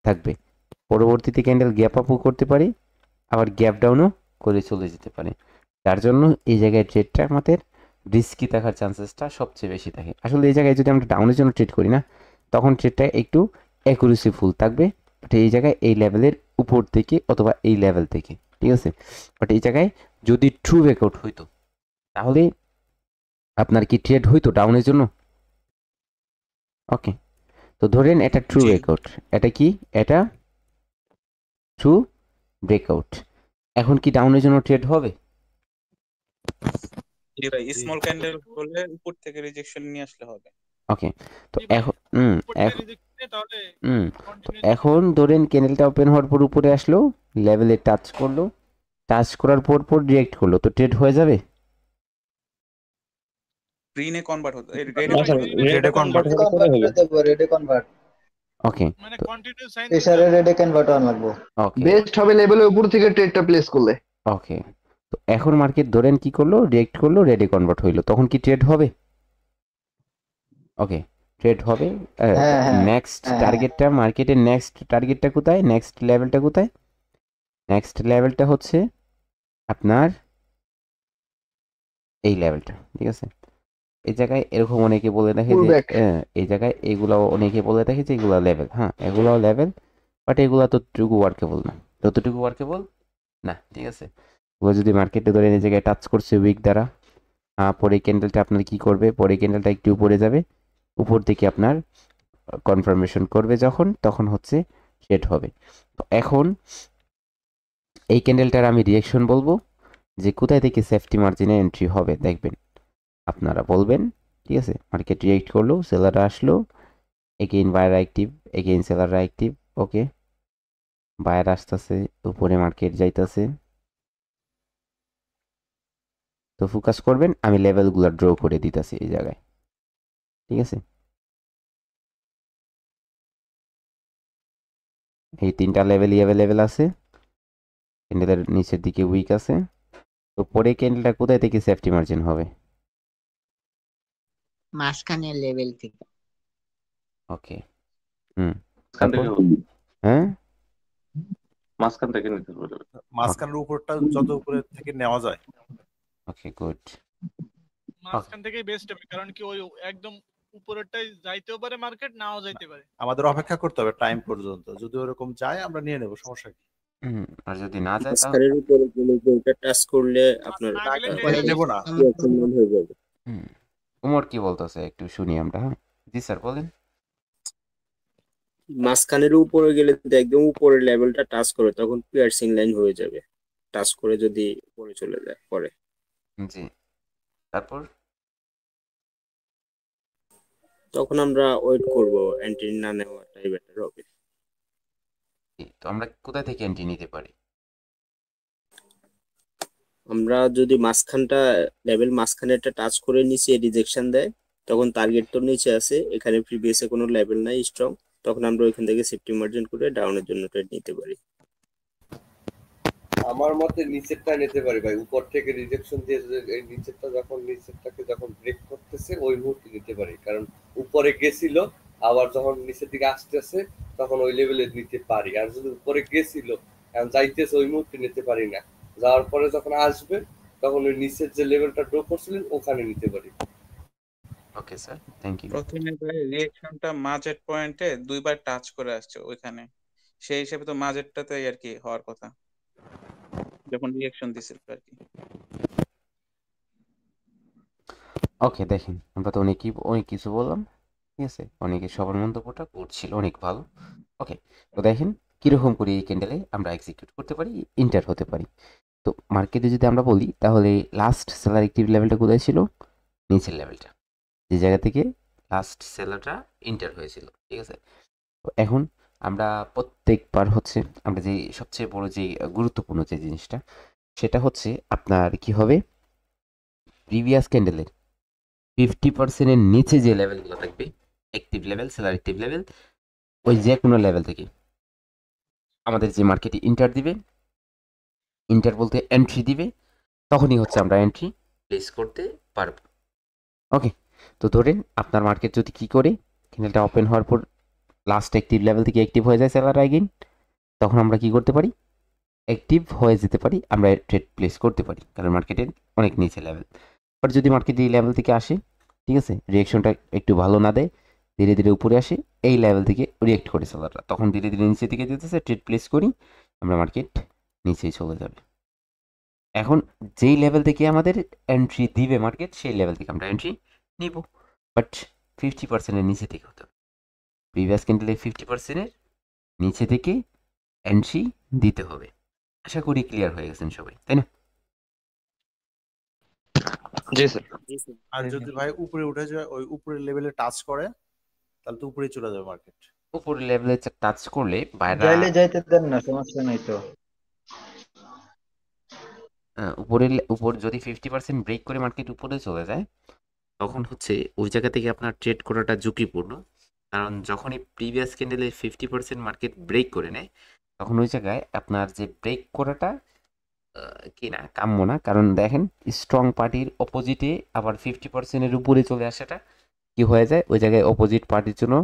থাকবে। পরবর্তীতে ক্যান্ডেল গ্যাপ আপও করতে পারে, আবার গ্যাপ ডাউনও করে চলে যেতে পারে। তার জন্য এই জায়গায় ট্রেডটা আমাদের রিস্কি থাকার চান্সেসটা সবচেয়ে বেশি থাকে। আসলে এই জায়গায় যদি আমরা ডাউনের জন্য ট্রেড করি না, তখন ট্রেডটা একটু অ্যাকুরেসি ফুল থাকবে, বাট এই জায়গায় এই লেভেলের উপর থেকে অথবা এই লেভেল থেকে, ঠিক আছে? বাট এই জায়গায় যদি ট্রু ব্রেকআউট হইতো তাহলে আপনার কি ট্রেড হইতো ডাউনের জন্য? ওকে, তো ধরেন এটা ট্রু জি ব্রেকআউট, এটা কি, এটা ট্রু ব্রেকআউট। এখন কি ডাউনের জন্য ট্রেড হবে? জি ভাই, স্মল ক্যান্ডেল হলে উপর থেকে রিজেকশন নিয়ে আসলে হবে। ওকে, তো জি ভাই, এখন উপর থেকে রিজেক্ট নিয়ে তাহলে তো কন্টিনিউ এখন ধরেন ক্যান্ডেলটা ওপেন হওয়ার পর উপরে আসলো, লেভেলে টাচ করলো, টাচ করার পর পর রিয়েক্ট করলো, তো ট্রেড হয়ে যাবে? গ্রিনে কনভার্ট হতে না স্যার, রেডে কনভার্ট রেডে কনভার্ট ওকে, মানে তো কন্টিনিউ সাইন দিতে প্রেসারে হবে। রেডে কনভার্ট হওয়া লাগবে। ওকে বেস্ট হবে লেভেলের উপর থেকে ট্রেডটা প্লেস করলে। ওকে, তো এখন মার্কেট ধরেন কি করলো, রিয়েক্ট করলো, রেডে কনভার্ট হইলো, তখন কি ট্রেড হবে? ওকে, ট্রেড হবে। হ্যাঁ হ্যাঁ নেক্সট হ্যাঁ টার্গেটটা, মার্কেটের নেক্সট টার্গেটটা কোথায়, নেক্সট লেভেলটা কোথায়? নেক্সট লেভেলটা হচ্ছে আপনার এই লেভেলটা, ঠিক আছে? এই জায়গায় এরকম অনেকে বলে দেখে যে পুলব্যাক। এই জায়গায় এগুলাও অনেকে বলে দেখে যে এগুলা লেভেল, হ্যাঁ এগুলাও লেভেল, বাট এগুলা ততটুকু ওয়ার্কেবল না, ততটুকু ওয়ার্কেবল না, ঠিক আছে? এগুলো যদি মার্কেটে ধরে এই জায়গায় টাচ করছে উইক দ্বারা, পরে ক্যান্ডেলটা আপনার কি করবে, পরে ক্যান্ডেলটা একটু উপরে যাবে, উপর থেকে আপনার কনফার্মেশন করবে যখন, তখন হচ্ছে ট্রেড হবে। তো এখন এই ক্যান্ডেলটার আমি রিয়েকশন বলবো যে কোথায় থেকে সেফটি মার্জিনে এন্ট্রি হবে, দেখবেন আপনারা বলবেন, ঠিক আছে? মার্কেট রিয়েক্ট করলো, সেলাররা আসলো, এগেইন বায়ার অ্যাক্টিভ, এগেইন সেলাররা অ্যাক্টিভ, ওকে, বায়ার আসতেছে, উপরে মার্কেট যাইতেছে, তো ফোকাস করবেন, আমি লেভেলগুলো ড্র করে দিতেছি এই জায়গায়, ঠিক আছে? এই তিনটা লেভেলই অ্যাভেলেবেল আছে, ক্যান্ডেলের নিচের দিকে উইক আছে, তো পরে ক্যান্ডেলটা কোথায় থেকে সেফটি মার্জিন হবে? মাঝখানের লেভেল থেকে। ওকে, তারপর হ্যাঁ মাঝখান থেকে নিতে পারবে। মাঝখানের উপরটা যত উপরে থেকে নেওয়া যায়। Okay good. মাঝখান থেকেই বেস্ট হবে, কারণ কি ওই একদম উপরেরটাই যাইতেও পারে মার্কেট, নাও যাইতে পারে। আমাদের অপেক্ষা করতে হবে টাইম পর্যন্ত, যদি ওরকম যায় আমরা নিয়ে নেব, সমস্যা কি। আর যদি না যায় তাহলে মাঝখানের উপরে গেলে যে ওটা টাচ করলে আপনার না গেলে পরে টেনে নেব না। reaction line হয়ে যাবে। উমর কি বলতেছে একটু শুনি আমরা। হ্যাঁ জি স্যার বলেন। মাঝখানের উপরে গেলে যদি একদম উপরের লেভেলটা টাচ করে তখন পিয়ার্সিং লাইন হয়ে যাবে, টাচ করে যদি উপরে চলে যায় পরে। জি তারপর তখন আমরা ওয়েট করব, এন্ট্রি না নেওয়াটাই বেটার হবে। তো আমরা কোথায় থেকে এন্ট্রি নিতে পারি? আমরা যদি মাঝখানটা লেভেল মাঝখানেরটা টাচ করে নিচে রিজেকশন দেয় তখন টার্গেট তো নিচে আছে, এখানে প্রিভিয়াসে কোনো লেভেল নাই স্ট্রং, তখন আমরা ওইখান থেকে সেফটি মার্জিন করে ডাউনের জন্য ট্রেড নিতে পারি। আমার মতে নিচেরটা নিতে পারি ভাই, উপর থেকে রিজেকশন দিয়ে এই নিচেরটা যখন নিচেরটাকে যখন ব্রেক করতেছে ওই মুহূর্তে নিতে পারি, কারণ উপরে গেছিল আবার যখন নিচের দিকে আসতেছে তখন ওই লেভেলে নিতে পারি। আর যদি উপরে গেছিল এখন যাইতেছে ওই মুহূর্তে নিতে পারি না, যাওয়ার পরে যখন আসবে তখন ওই নিচের যে লেভেলটা ড্র করছিলেন ওখানে নিতে পারি। Okay sir thank you. প্রথমে ভাই রিঅ্যাকশনটা মার্কেট পয়েন্টে দুইবার টাচ করে আসছে ওইখানে, সেই হিসেবে তো মার্কেটটাতে আর কি হওয়ার কথা যখন রিঅ্যাকশন দিছিল আর কি। ওকে দেখেন আমরা তো অনেক কিছু বললাম, ঠিক আছে, অনেকে সবার মন্তব্যটা করছিল অনেক ভালো। ওকে তো দেখেন কিরকম করে এই ক্যান্ডেলে আমরা এক্সিকিউট করতে পারি, ইন্টার হতে পারি। তো মার্কেটে যদি আমরা বলি তাহলে লাস্ট সেলার অ্যাক্টিভ লেভেলটা কোথায় ছিল? নিচের লেভেলটা, যে জায়গা থেকে লাস্ট সেলারটা ইন্টার হয়েছিল, ঠিক আছে। তো এখন আমরা প্রত্যেকবার হচ্ছে আমরা যে সবচেয়ে বড় যে গুরুত্বপূর্ণ যে জিনিসটা সেটা হচ্ছে আপনার কি হবে, প্রিভিয়াস ক্যান্ডেলের 50%-এর নিচে যে লেভেলগুলো থাকবে active level, seller active level, ওই যে কোনো লেভেল থেকে আমাদের যে মার্কেটে ইন্টার দিবে, ইন্টার বলতে এন্ট্রি দিবে, তখনই হচ্ছে আমরা এন্ট্রি প্লেস করতে পারবো। ওকে তো ধরেন আপনার মার্কেট যদি কি করে ক্যান্ডেলটা ওপেন হওয়ার পর লাস্ট অ্যাক্টিভ লেভেল থেকে অ্যাক্টিভ হয়ে যায় সেলার আইগেন, তখন আমরা কি করতে পারি, অ্যাক্টিভ হয়ে যেতে পারি, আমরা ট্রেড প্লেস করতে পারি, কারণ মার্কেটের অনেক নিচে লেভেল। বাট যদি মার্কেট এই লেভেল থেকে আসে, ঠিক আছে, রিয়েকশনটা একটু ভালো না দেয়, ধীরে ধীরে উপরে আসে, এই লেভেল থেকে রিয়েক্ট করে সেলাররা, তখন ধীরে ধীরে নিচে দিকে যেতেছে, ট্রেড প্লেস করি, আমরা মার্কেট নিচেই চলে যাবে। এখন যেই লেভেল থেকে আমাদের এন্ট্রি দিবে মার্কেট সেই লেভেল থেকে আমরা এন্ট্রি নিব, বাট 50%-এর নিচে থেকে হতে হবে। প্রিভিয়াস ক্যান্ডেলে 50%-এর নিচে থেকে এন্ট্রি দিতে হবে। আশা করি ক্লিয়ার হয়ে গেছেন সবাই, তাই না? জি স্যার। আর যদি ভাই উপরে উঠে যায়, ওই উপরের লেভেলে টাচ করে, তাহলে তো উপরেই চলে যাবে মার্কেট। উপরের লেভেলে টাচ করলে বাইরে যাইলে যাইতে দেন না, সমস্যা নাই তো। উপর যদি 50% ব্রেক করে মার্কেট উপরে চলে যায় তখন হচ্ছে ওই জায়গা থেকে আপনার ট্রেড করাটা ঝুঁকিপূর্ণ, কারণ যখনই প্রিভিয়াস ক্যান্ডেলে 50% মার্কেট ব্রেক করে নেয় তখন ওই জায়গায় আপনার যে ব্রেক করাটা কি না কাম্য না, কারণ দেখেন স্ট্রং পার্টির অপোজিটে আবার 50%-এর উপরে চলে আসাটা কি হয়ে যায়, ওই জায়গায় অপোজিট পার্টির জন্য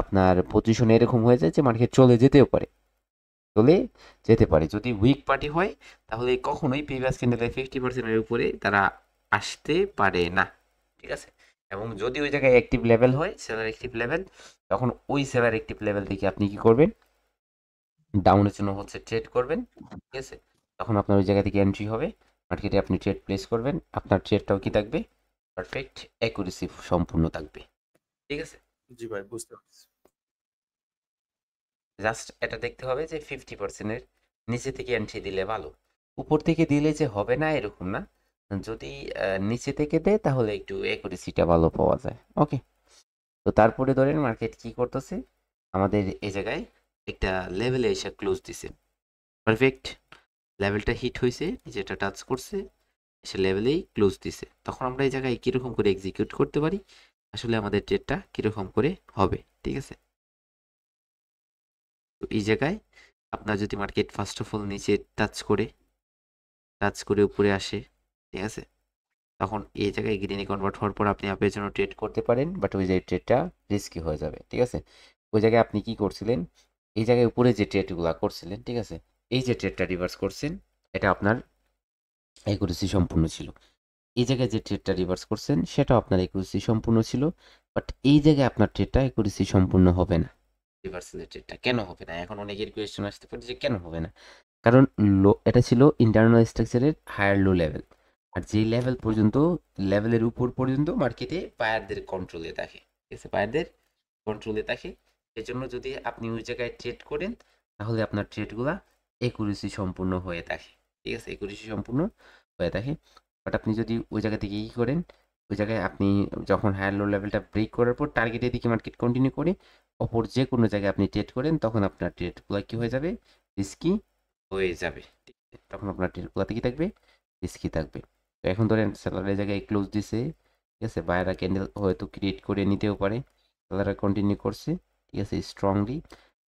আপনার পজিশন এরকম হয়ে যায় যে মার্কেট চলে যেতেও পারে, যদি উইক পার্টি হয় তাহলে কখনোই প্রিভিয়াস ক্যান্ডেলে 50%-এর উপরে তারা আসতে পারে না, ঠিক আছে। এবং যদি ওই জায়গায় অ্যাক্টিভ লেভেল হয়, সেলার অ্যাক্টিভ লেভেল, তখন ওই সেলার অ্যাক্টিভ লেভেল থেকে আপনি কি করবেন, ডাউনের জন্য হচ্ছে ট্রেড করবেন, ঠিক আছে। তখন আপনার ওই জায়গা থেকে এন্ট্রি হবে, মার্কেটে আপনি ট্রেড প্লেস করবেন, আপনার ট্রেডটাও কি থাকবে, পারফেক্ট অ্যাকুরেসি সম্পূর্ণ থাকবে, ঠিক আছে। জি ভাই বুঝতে পারছি। জাস্ট এটা দেখতে হবে যে 50%-এর নিচে থেকে এন্ট্রি দিলে ভালো, উপর থেকে দিলে যে হবে না এরকম না, যদি নিচে থেকে দেয় তাহলে একটু অ্যাকুরেসিটা ভালো পাওয়া যায়। ওকে তো তারপরে ধরেন মার্কেট কি করতেছে, আমাদের এই জায়গায় একটা লেভেলে এসে ক্লোজ দিছে, পারফেক্ট লেভেলটা হিট হয়েছে, যেটা টাচ করছে সে লেভেলেই ক্লোজ দিছে, তখন আমরা এই জায়গায় কীরকম করে এক্সিকিউট করতে পারি, আসলে আমাদের ট্রেডটা কীরকম করে হবে, ঠিক আছে। তো এই জায়গায় আপনার যদি মার্কেট ফার্স্ট অফ অল নিচে টাচ করে উপরে আসে, ঠিক আছে, তখন এই জায়গায় গ্রিনে কনভার্ট হওয়ার পর আপনি আপের জন্য ট্রেড করতে পারেন, বাট ওই যে ট্রেডটা রিস্কি হয়ে যাবে, ঠিক আছে। ওই জায়গায় আপনি কি করছিলেন, এই জায়গায় উপরে যে ট্রেডগুলো করছিলেন, ঠিক আছে, এই যে ট্রেডটা রিভার্স করছেন এটা আপনার অ্যাকুরেসি সম্পূর্ণ ছিল। এই জায়গায় যে ট্রেডটা রিভার্স করছেন সেটাও আপনার অ্যাকুরেসি সম্পূর্ণ ছিল, বাট এই জায়গায় আপনার ট্রেডটা অ্যাকুরেসি সম্পূর্ণ হবে না। রিভার্সালের ট্রেডটা কেন হবে না? এখন অনেকের কোয়েশ্চেন আসতে পারে যে কেন হবে না, কারণ এটা ছিল ইন্টারনাল স্ট্রাকচারের হায়ার লো লেভেল, আর যেই লেভেল পর্যন্ত লেভেলের উপর পর্যন্ত মার্কেটে বায়ারদের কন্ট্রোলে থাকে, ঠিক আছে, বায়ারদের কন্ট্রোলে থাকে। সেজন্য যদি আপনি ওই জায়গায় ট্রেড করেন তাহলে আপনার ট্রেডগুলা একুরেসি সম্পূর্ণ হয়ে থাকে, ঠিক আছে, একুরেসি সম্পূর্ণ হয়ে থাকে। বাট আপনি যদি ওই জায়গা থেকে কী করেন, ওই জায়গায় আপনি যখন হায়ার লো লেভেলটা ব্রেক করার পর টার্গেটের দিকে মার্কেট কন্টিনিউ করে অপর যে কোনো জায়গায় আপনি ট্রেড করেন তখন আপনার ট্রেডগুলো কী হয়ে যাবে, রিস্কি হয়ে যাবে, ঠিক আছে, তখন আপনার ট্রেডগুলো কী থাকবে, রিস্কি থাকবে। তো এখন ধরেন সেলারের জায়গায় ক্লোজ দিছে, ঠিক আছে, বায়াররা ক্যান্ডেল হয়তো ক্রিয়েট করে নিতেও পারে, সেলাররা কন্টিনিউ করছে, ঠিক আছে, স্ট্রংলি।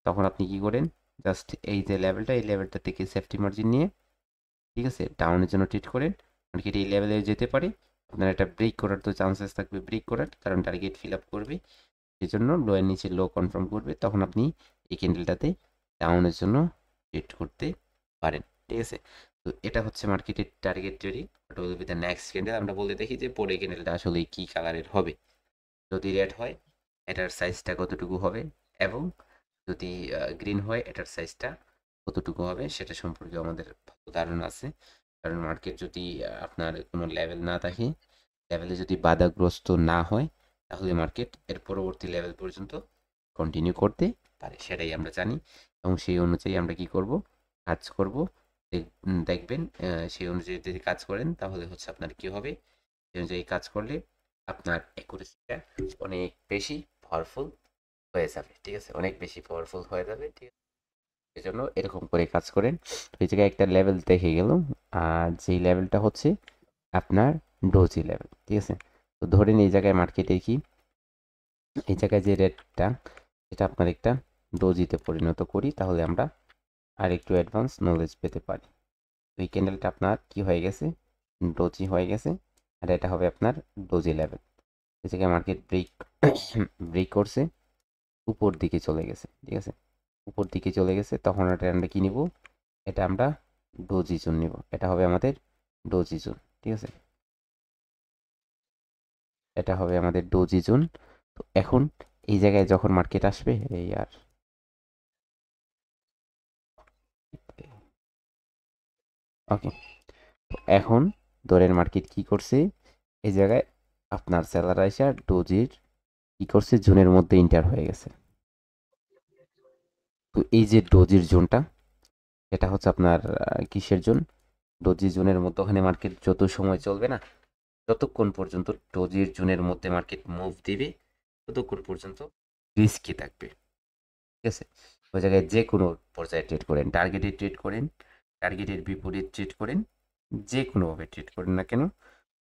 তখন আপনি কি করেন, জাস্ট এই যে লেভেলটা, এই লেভেলটা থেকে সেফটি মার্জিন নিয়ে, ঠিক আছে, ডাউনের জন্য ট্রেড করেন। মার্কেট এই লেভেলে যেতে পারে, আপনার একটা ব্রেক করার তো চান্সেস থাকবে, ব্রেক করার, কারণ টার্গেট ফিল আপ করবে, সেই জন্য লো এর নিচে লো কনফার্ম করবে, তখন আপনি এই ক্যান্ডেলটাতে ডাউনের জন্য ট্রেড করতে পারেন, ঠিক আছে। তো এটা হচ্ছে মার্কেটের target trading. With the next candle আমরা বলে দেখি যে পরে ক্যান্ডেলটা আসলে কি কালারের হবে। যদি রেড হয় এটার সাইজটা কতটুকু হবে, এবং যদি গ্রিন হয় এটার সাইজটা কতটুকু হবে সেটা সম্পর্কে আমাদের ভালো ধারণা আছে। কারণ মার্কেট যদি আপনার কোনো লেভেল না থাকে, লেভেলে যদি বাধাগ্রস্ত না হয়, তাহলে মার্কেট এর পরবর্তী লেভেল পর্যন্ত কন্টিনিউ করতে পারে, সেটাই আমরা জানি। এবং সেই অনুযায়ী আমরা কি করব, কাজ করব। দেখবেন সেই অনুযায়ী যদি কাজ করেন তাহলে হচ্ছে আপনার কি হবে, সেই অনুযায়ী কাজ করলে আপনার অ্যাকুরেসিটা অনেক বেশি পাওয়ারফুল হয়ে যাবে, ঠিক আছে, অনেক বেশি পাওয়ারফুল হয়ে যাবে, ঠিক আছে। এই জন্য এরকম করে কাজ করেন। এই জায়গায় একটা লেভেল দেখে গেল, আর যেই লেভেলটা হচ্ছে আপনার ডোজি লেভেল, ঠিক আছে। তো ধরেন এই জায়গায় মার্কেটে কি, এই জায়গায় যে রেটটা এটা আপনার একটা ডোজিতে পরিণত করি, তাহলে আমরা আর একটু অ্যাডভান্স নলেজ পেতে পারি। তো এই ক্যান্ডেলটা আপনার কি হয়ে গেছে, ডোজি হয়ে গেছে, আর এটা হবে আপনার ডোজি লেভেল। এই জায়গায় মার্কেট ব্রেক করছে, উপর দিকে চলে গেছে, ঠিক আছে, উপর দিকে চলে গেছে, তখন এটা আমরা কি নিব, এটা আমরা ডোজি জোন নিব, এটা হবে আমাদের ডোজি জোন, ঠিক আছে, এটা হবে আমাদের ডোজি জোন। তো এখন এই জায়গায় যখন মার্কেট আসবে, এই আর ওকে, তো এখন ধরেন মার্কেট কি করছে, এই জায়গায় আপনার সেলার আইসা ডোজির কি করছে, জোনের মধ্যে ইন্টার হয়ে গেছে। তো এই যে ডোজির জোনটা, এটা হচ্ছে আপনার কিসের জোন, ডোজি জোনের মধ্যে, ওখানে মার্কেট যত সময় চলবে না, যতক্ষণ পর্যন্ত ডোজির জোনের মধ্যে মার্কেট মুভ দিবে ততক্ষণ পর্যন্ত রিস্কি থাকবে, ঠিক আছে। ওই জায়গায় যে কোনো পর্যায়ে ট্রেড করেন, টার্গেটে ট্রেড করেন, টার্গেটের বিপরীত ট্রেড করেন, যে কোনোভাবে ট্রেড করেন না কেন,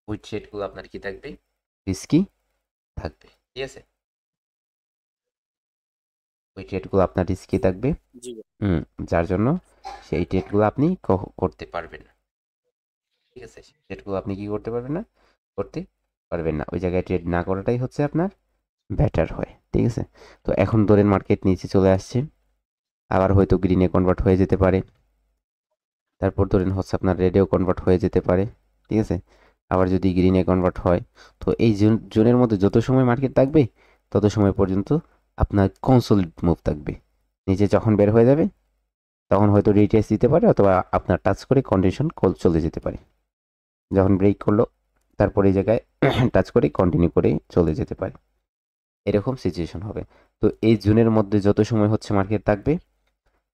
ওই ট্রেডগুলো আপনার কি থাকবে, রিস্কি থাকবে, ঠিক আছে, ওই ট্রেডগুলো আপনার রিস্কি থাকবে। যার জন্য সেই ট্রেডগুলো আপনি করতে পারবেন না, ঠিক আছে, সেই ট্রেডগুলো আপনি কি করতে পারবেন না, করতে পারবেন না। ওই জায়গায় ট্রেড না করাটাই হচ্ছে আপনার বেটার হয়, ঠিক আছে। তো এখন ধরেন মার্কেট নিচে চলে আসছে, আবার হয়তো গ্রিনে কনভার্ট হয়ে যেতে পারে, তারপর ধরেন হচ্ছে আপনার রেডেও কনভার্ট হয়ে যেতে পারে, ঠিক আছে। আবার যদি গ্রিনে কনভার্ট হয়, তো এই জোনের মধ্যে যত সময় মার্কেট থাকবে তত সময় পর্যন্ত আপনার কনসোলিড মুভ থাকবে। নিচে যখন বের হয়ে যাবে তখন হয়তো রিটেস্ট দিতে পারে, অথবা আপনার টাচ করে কন্ডিশন কল চলে যেতে পারে। যখন ব্রেক করলো তারপর এই জায়গায় টাচ করে কন্টিনিউ করে চলে যেতে পারে, এরকম সিচুয়েশন হবে। তো এই জোনের মধ্যে যত সময় হচ্ছে মার্কেট থাকবে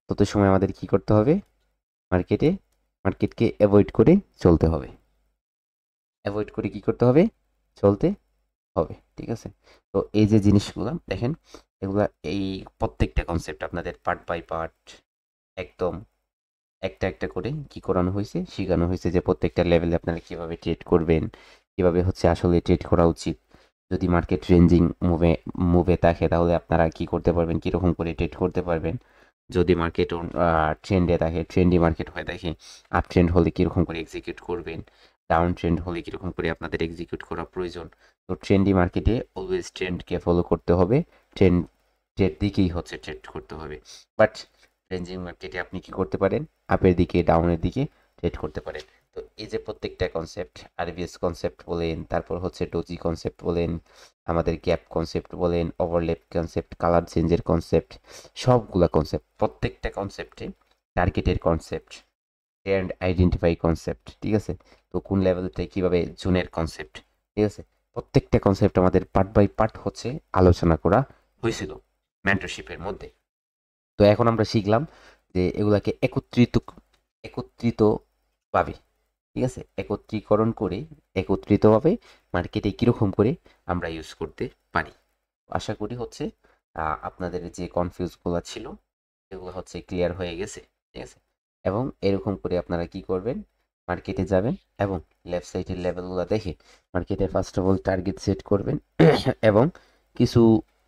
তত সময় আমাদের কি করতে হবে, মার্কেটকে অ্যাভয়েড করে চলতে হবে, অ্যাভয়েড করে কি করতে হবে, চলতে হবে, ঠিক আছে। তো এই যে জিনিসগুলো দেখেন, এগুলা এই প্রত্যেকটা কনসেপ্ট আপনাদের পার্ট বাই পার্ট একদম একটা একটা করে কি করানো হয়েছে, শেখানো হয়েছে, যে প্রত্যেকটা লেভেলে আপনারা কিভাবে ট্রেড করবেন, কিভাবে হচ্ছে আসলে ট্রেড করা উচিত। যদি মার্কেট রেঞ্জিং মুভে থাকে তাহলে আপনারা কি করতে পারবেন, কীরকম করে ট্রেড করতে পারবেন। যদি মার্কেট ট্রেন্ডে থাকে, ট্রেন্ডি মার্কেট হয়ে থাকে, আপ ট্রেন্ড হলে কীরকম করে এক্সিকিউট করবেন, ডাউন ট্রেন্ড হলে কীরকম করে আপনাদের এক্সিকিউট করা প্রয়োজন। তো ট্রেন্ডি মার্কেটে অলওয়েজ ট্রেন্ডকে ফলো করতে হবে, ট্রেন্ডের দিকেই হচ্ছে ট্রেড করতে হবে। বাট রেঞ্জিং মার্কেটে আপনি কি করতে পারেন, আপের দিকে ডাউনের দিকে ট্রেড করতে পারেন। তো এই যে প্রত্যেকটা কনসেপ্ট, আরবিএস কনসেপ্ট বলেন, তারপর হচ্ছে ডোজি কনসেপ্ট বলেন, আমাদের গ্যাপ কনসেপ্ট বলেন, ওভারল্যাপ কনসেপ্ট, কালার চেঞ্জের কনসেপ্ট, সবগুলা কনসেপ্ট, প্রত্যেকটা কনসেপ্টে টার্গেটের কনসেপ্ট, ট্রেন্ড আইডেন্টিফাই কনসেপ্ট, ঠিক আছে। তো কোন লেভেলটা কিভাবে জোনের কনসেপ্ট, ঠিক আছে, প্রত্যেকটা কনসেপ্ট আমাদের পার্ট বাই পার্ট হচ্ছে আলোচনা করা হয়েছিল মেন্টরশিপের মধ্যে। তো এখন আমরা শিখলাম যে এগুলাকে একত্রিতভাবে, ঠিক আছে, একত্রিতভাবে মার্কেটে কীরকম করে আমরা ইউজ করতে পারি। আশা করি হচ্ছে আপনাদের যে কনফিউজগুলো ছিল সেগুলো হচ্ছে ক্লিয়ার হয়ে গেছে, ঠিক আছে। এবং এরকম করে আপনারা কি করবেন, মার্কেটে যাবেন এবং লেফট সাইডের লেভেলগুলো দেখে মার্কেটে first of all target set করবেন এবং কিছু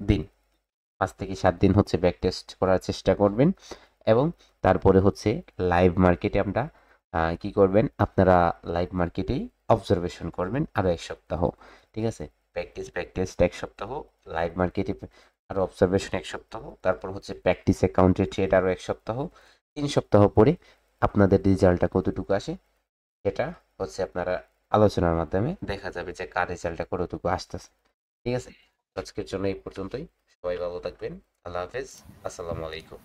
দিন 5 থেকে 7 দিন হচ্ছে ব্যাক টেস্ট করার চেষ্টা করবেন। এবং তারপরে হচ্ছে লাইভ মার্কেটে আমরা কি করবেন, আপনারা লাইভ মার্কেটেই অবজারভেশন করবেন আরও 1 সপ্তাহ, ঠিক আছে। ব্যাক টেস্ট 1 সপ্তাহ, লাইভ মার্কেটে আরও অবজারভেশন 1 সপ্তাহ, তারপর হচ্ছে প্র্যাকটিস অ্যাকাউন্টে ট্রেড আরও 1 সপ্তাহ। 3 সপ্তাহ পরে আপনাদের রেজাল্টটা কতটুকু আসে সেটা হচ্ছে আপনারা আলোচনার মাধ্যমে দেখা যাবে যে কার রেজাল্টটা কতটুকু আসতেছে, ঠিক আছে। আজকের জন্য এই পর্যন্তই। সবাই ভালো থাকবেন। আল্লাহ হাফেজ। আসসালামু আলাইকুম।